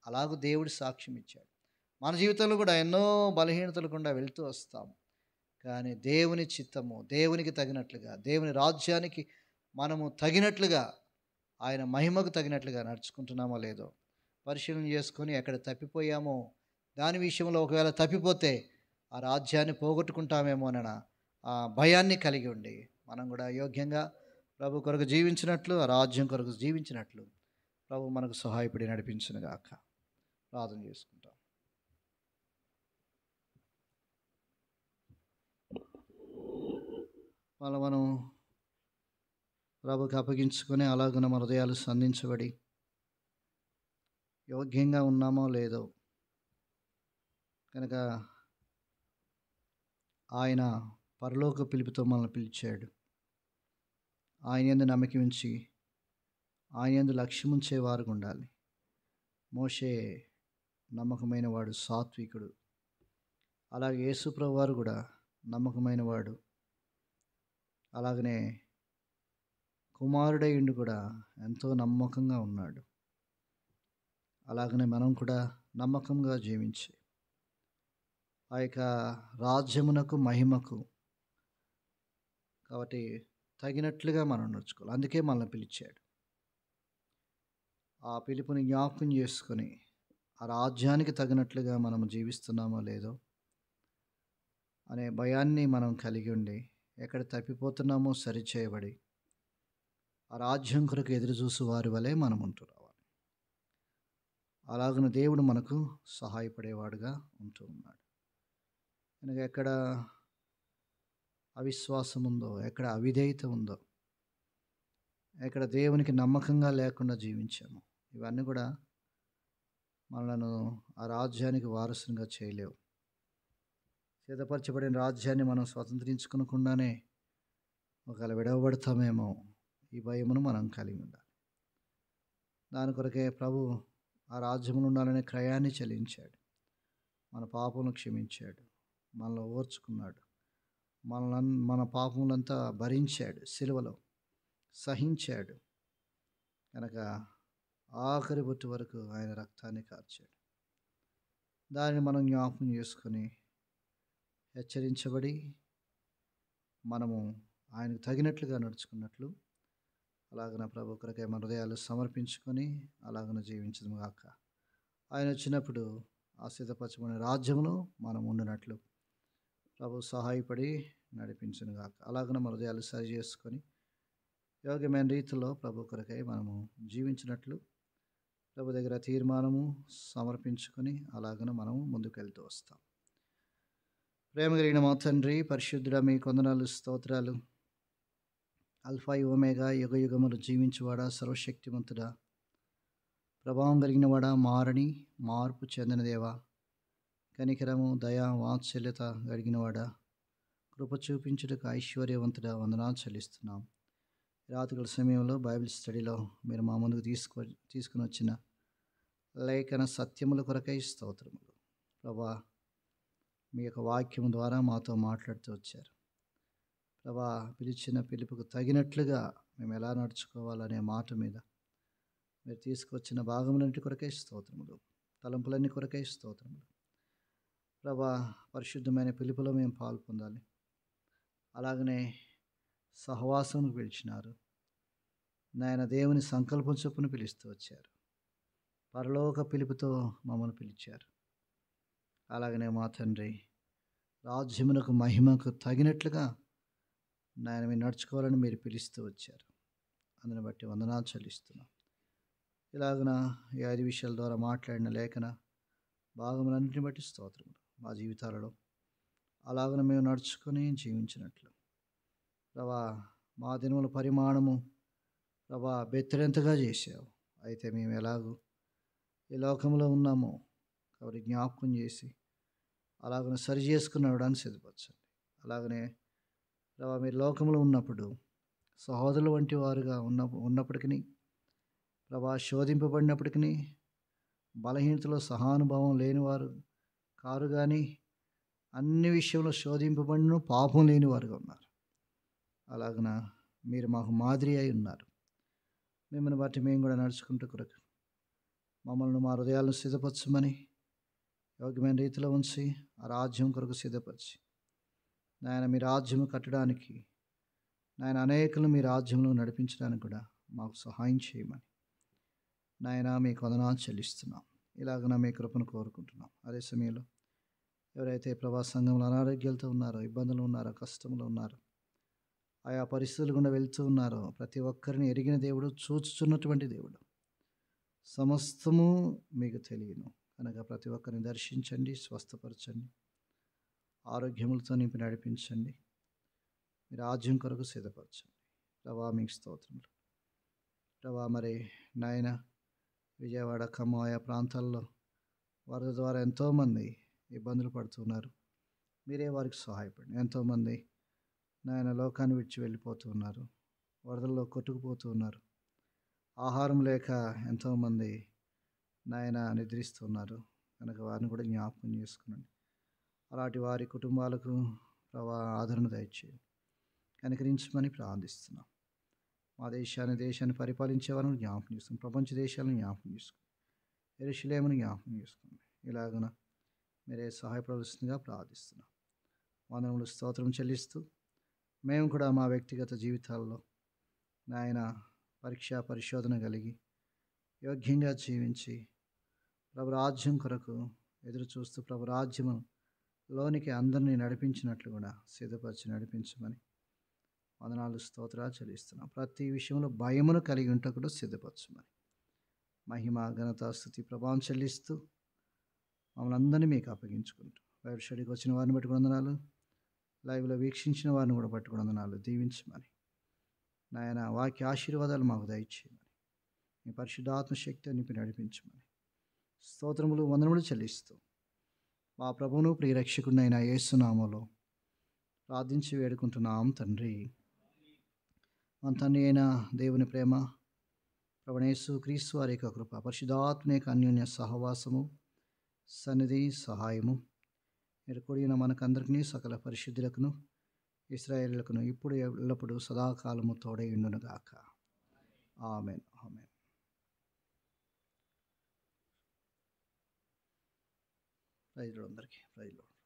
అలాగూ దేవుడు సాక్ష్యం ఇచ్చాడు. మన జీవితంలో కూడా ఎన్నో బలహీనతలు గుండా వెళ్తూ వస్తాము. కానీ దేవుని చిత్తము, దేవునికి తగినట్లుగా, దేవుని రాజ్యానికి మనము తగినట్లుగా ఆయన మహిమకు తగినట్లుగా నడుచుకుంటున్నామో లేదో పరిశీలన చేసుకొని ఎక్కడ తప్పిపోయామో దాని విషయంలో ఒకవేళ తప్పిపోతే ఆ రాజ్యాన్ని పోగొట్టుకుంటామేమోనన్న ఆ భయాన్ని కలిగి ఉండి మనం కూడా యోగ్యంగా ప్రభు కొరకు జీవించినట్లు ఆ రాజ్యం కొరకు జీవించినట్లు ప్రభు మనకు సహాయపడి నడిపించునుగాక. ప్రార్థన చేసుకుంటాం. మనం ప్రభుకి అప్పగించుకొని అలాగున మన హృదయాలు సంధించబడి యోగ్యంగా ఉన్నామో లేదో కనుక ఆయన పరలోక పిలుపుతో మనల్ని పిలిచాడు. ఆయన యందు నమ్మకం ఉంచి ఆయన యందు లక్ష్యం ఉంచేవారు ఉండాలి. మోషే నమ్మకమైన వాడు, సాత్వికుడు. అలాగే యేసుప్రభు వారు కూడా నమ్మకమైన వాడు. అలాగనే కుమారుడయ్యుండి కూడా ఎంతో నమ్మకంగా ఉన్నాడు. అలాగనే మనం కూడా నమ్మకంగా జీవించి ఆ యొక్క రాజ్యమునకు మహిమకు కాబట్టి తగినట్లుగా మనం నడుచుకోవాలి. అందుకే మనల్ని పిలిచాడు. ఆ పిలుపుని జ్ఞాపకం చేసుకొని ఆ రాజ్యానికి తగినట్లుగా మనం జీవిస్తున్నామో లేదో అనే భయాన్ని మనం కలిగి ఉండి ఎక్కడ తప్పిపోతున్నామో సరిచేయబడి ఆ రాజ్యం కొరకు ఎదురు చూసి వారి వలె మనం ఉంటూ రావాలి. అలాగన దేవుడు మనకు సహాయపడేవాడుగా ఉంటూ ఉన్నాడు. కనుక ఎక్కడ అవిశ్వాసం ఉందో, ఎక్కడ అవిధేయత ఉందో, ఎక్కడ దేవునికి నమ్మకంగా లేకుండా జీవించాము, ఇవన్నీ కూడా మనలను ఆ రాజ్యానికి వారసునిగా చేయలేవు. సిద్ధపరచబడిన రాజ్యాన్ని మనం స్వతంత్రించుకోకుండానే ఒకవేళ విడవబడతామేమో ఈ భయమును మనం కలిగి ఉండాలి. దాని కొరకే ప్రభు ఆ రాజ్యములు ఉండాలనే క్రయాన్ని చెల్లించాడు. మన పాపములను క్షమించాడు, మనల్ని ఓర్చుకున్నాడు, మన పాపములంతా భరించాడు, సిలువలో సహించాడు. కనుక ఆఖరి బొట్టు వరకు ఆయన రక్తాన్ని కార్చాడు. దానిని మనం జ్ఞాపకం చేసుకొని హెచ్చరించబడి మనము ఆయనకు తగినట్లుగా నడుచుకున్నట్లు అలాగన ప్రభు కొరకే మన హృదయాలు సమర్పించుకొని అలాగన జీవించదు గాక. ఆయన వచ్చినప్పుడు ఆ సిద్ధపరచబడిన రాజ్యమును మనం ఉండినట్లు ప్రభు సహాయపడి నడిపించును గాక. అలాగన మన హృదయాలు సరి చేసుకొని యోగ్యమైన రీతిలో ప్రభు కొరకై మనము జీవించినట్లు ప్రభు దగ్గర తీర్మానము సమర్పించుకొని అలాగన మనము ముందుకెళ్తూ వస్తాం. ప్రేమ కలిగిన మా తండ్రి, పరిశుద్ధుడా, మీ కొందనాలు, స్తోత్రాలు. అల్ఫా ఒమేగా, యుగ యుగములు జీవించువాడా, సర్వశక్తిమంతుడా, ప్రభావం కలిగిన వాడా, మార్పు చెందిన దేవా, కనికరము, దయ, వాత్సల్యత కలిగినవాడా, కృప చూపించుటకు ఐశ్వర్యవంతుడా, వందనాలు చెల్లిస్తున్నాం. రాత్రుల సమయంలో బైబిల్ స్టడీలో మీరు మా ముందుకు తీసుకుని వచ్చిన లేఖన సత్యముల కొరకై స్తోత్రములు. ప్రభా, మీ యొక్క వాక్యం ద్వారా మాతో మాట్లాడుతూ వచ్చారు. ప్రభా, పిలిచిన పిలుపుకు తగినట్లుగా మేము ఎలా నడుచుకోవాలనే మాట మీద మీరు తీసుకొచ్చిన భాగములన్నిటి కొరకై స్తోత్రములు, తలంపులన్నీ కొరకై స్తోత్రములు. ప్రభా, పరిశుద్ధమైన పిలుపులో మేము పాలు పొందాలి. అలాగనే సహవాసమును పిలిచినారు. నాయన దేవుని సంకల్పం చొప్పున పిలుస్తూ వచ్చారు. పరలోక పిలుపుతో మమ్మల్ని పిలిచారు. అలాగనే మా తండ్రి, రాజ్యమునకు మహిమకు తగినట్లుగా నాయన మీరు నడుచుకోవాలని మీరు పిలుస్తూ వచ్చారు. అందుని బట్టి వందనాలు చెల్లిస్తున్నాం. ఇలాగన ఈ 5 విషయాల ద్వారా మాట్లాడిన లేఖన భాగములన్నింటిని బట్టి స్తోత్రములు. మా జీవితాలలో అలాగన మేము నడుచుకొని జీవించినట్లు ప్రభా, మా దినముల పరిమాణము ప్రభా బెత్తరెంతగా చేసావు. అయితే మేము ఎలాగూ ఈ లోకంలో ఉన్నామో కాబట్టి జ్ఞాపకం చేసి అలాగనే సరి చేసుకున్నవడానికి సిద్ధపరచండి. అలాగనే ప్రభా, మీరు లోకంలో ఉన్నప్పుడు సహోదరుల వంటి వారుగా ఉన్నప్పటికీ ప్రభా, శోధింపబడినప్పటికీ బలహీనతలో సహానుభావం లేనివారు కారు, కానీ అన్ని విషయంలో శోధింపబడిన పాపం లేని వారుగా ఉన్నారు. అలాగన మీరు మాకు మాదిరి అయి ఉన్నారు. మిమ్మల్ని బట్టి మేము కూడా నడుచుకుంటూ కొరకు మమ్మల్ని మా హృదయాలను సిద్ధపరచమని యోగ్యమైన రీతిలో ఉంచి ఆ రాజ్యం కొరకు సిద్ధపరిచి నాయన మీ రాజ్యం కట్టడానికి నాయన అనేకులను మీ రాజ్యంలో నడిపించడానికి కూడా మాకు సహాయం చేయమని నాయన మీకు వందనాలు చెల్లిస్తున్నాం. ఇలాగ మీ కృపను కోరుకుంటున్నాం. అదే సమయంలో ఎవరైతే ప్రభా సంఘంలో అనారోగ్యాలతో ఉన్నారో, ఇబ్బందులు ఉన్నారో, కష్టంలో ఉన్నారో, ఆయా పరిస్థితులు గుండా వెళ్తూ ఉన్నారో, ప్రతి ఒక్కరిని ఎరిగిన దేవుడు, చూచుచున్నటువంటి దేవుడు, సమస్తము మీకు తెలియను కనుక ప్రతి ఒక్కరిని దర్శించండి, స్వస్థపరచండి, ఆరోగ్యములతో నింపి నడిపించండి, మీ రాజ్యం కొరకు సిద్ధపరచండి. ప్రభా మీకు స్తోత్రములు. ప్రభా మరి నాయన విజయవాడ, ఖమ్మం ఆయా ప్రాంతాల్లో వరద ద్వారా ఎంతోమంది ఇబ్బందులు పడుతున్నారు. మీరే వారికి సహాయపడండి. ఎంతోమంది నాయన లోకాన్ని విడిచి వెళ్ళిపోతూ ఉన్నారు, వరదల్లో కొట్టుకుపోతూ ఉన్నారు. ఆహారం లేక ఎంతోమంది నాయన నిద్రిస్తున్నారు కనుక వారిని కూడా జ్ఞాపకం చేసుకునండి. అలాంటి వారి కుటుంబాలకు ప్రభా ఆదరణ దయచేయండి. కనికరించమని ప్రార్థిస్తున్నాం. మా దేశాన్ని పరిపాలించే వారిని జ్ఞాపకం చేసుకుని, ప్రపంచ దేశాలను జ్ఞాపకం చేసుకుని, యెరూషలేమును జ్ఞాపకం చేసుకోండి. ఇలాగున మీరే సహాయపడవలసిందిగా ప్రార్థిస్తున్నాం. వందనములు స్తోత్రం చెల్లిస్తూ మేము కూడా మా వ్యక్తిగత జీవితాల్లో నాయన పరిశోధన కలిగి యోగ్యంగా జీవించి ప్రభు రాజ్యం కొరకు ఎదురు చూస్తూ ప్రభు రాజ్యంలోనికి అందరినీ నడిపించినట్లు కూడా సిద్ధపరిచి నడిపించమని వందనాలు స్తోత్రాలు చెల్లిస్తున్నాం. ప్రతి విషయంలో భయమును కలిగి ఉంటే కూడా సిద్ధపరచమని మహిమ, ఘనత, స్తుతి, ప్రభావం చెల్లిస్తూ మమ్మల్ని అందరినీ మీకు అప్పగించుకుంటూ బైబిల్ స్టడీకి వచ్చిన వారిని బట్టి వందనాలు, లైవ్లో వీక్షించిన వారిని కూడా బట్టి వందనాలు. దీవించమని నాయన వాక్య ఆశీర్వాదాలు మాకు దయచేయమని, మీ పరిశుద్ధాత్మ శక్తి నింపి నడిపించమని స్తోత్రములు, వందనములు చెల్లిస్తూ మా ప్రభువును ప్రియరక్షకుడినైన యేసు నామములో ప్రార్థించి వేడుకుంటున్నాం తండ్రి. మన తండ్రి అయిన దేవుని ప్రేమ, ప్రభువైన యేసు క్రీస్తు వారి యొక్క కృప, పరిశుద్ధాత్మ యొక్క అన్యోన్య సహవాసము, సన్నిధి, సహాయము ఇక్కడ కూడిన మనకందరికీ సకల పరిశుద్ధులకును ఇశ్రాయేలులకును ఇప్పుడు ఎల్లప్పుడూ సదాకాలము తోడై ఉండునుగాక. ఆమేన్. ఆమేన్. ప్రైజ్ లార్డ్ అందరికీ. Praise lord.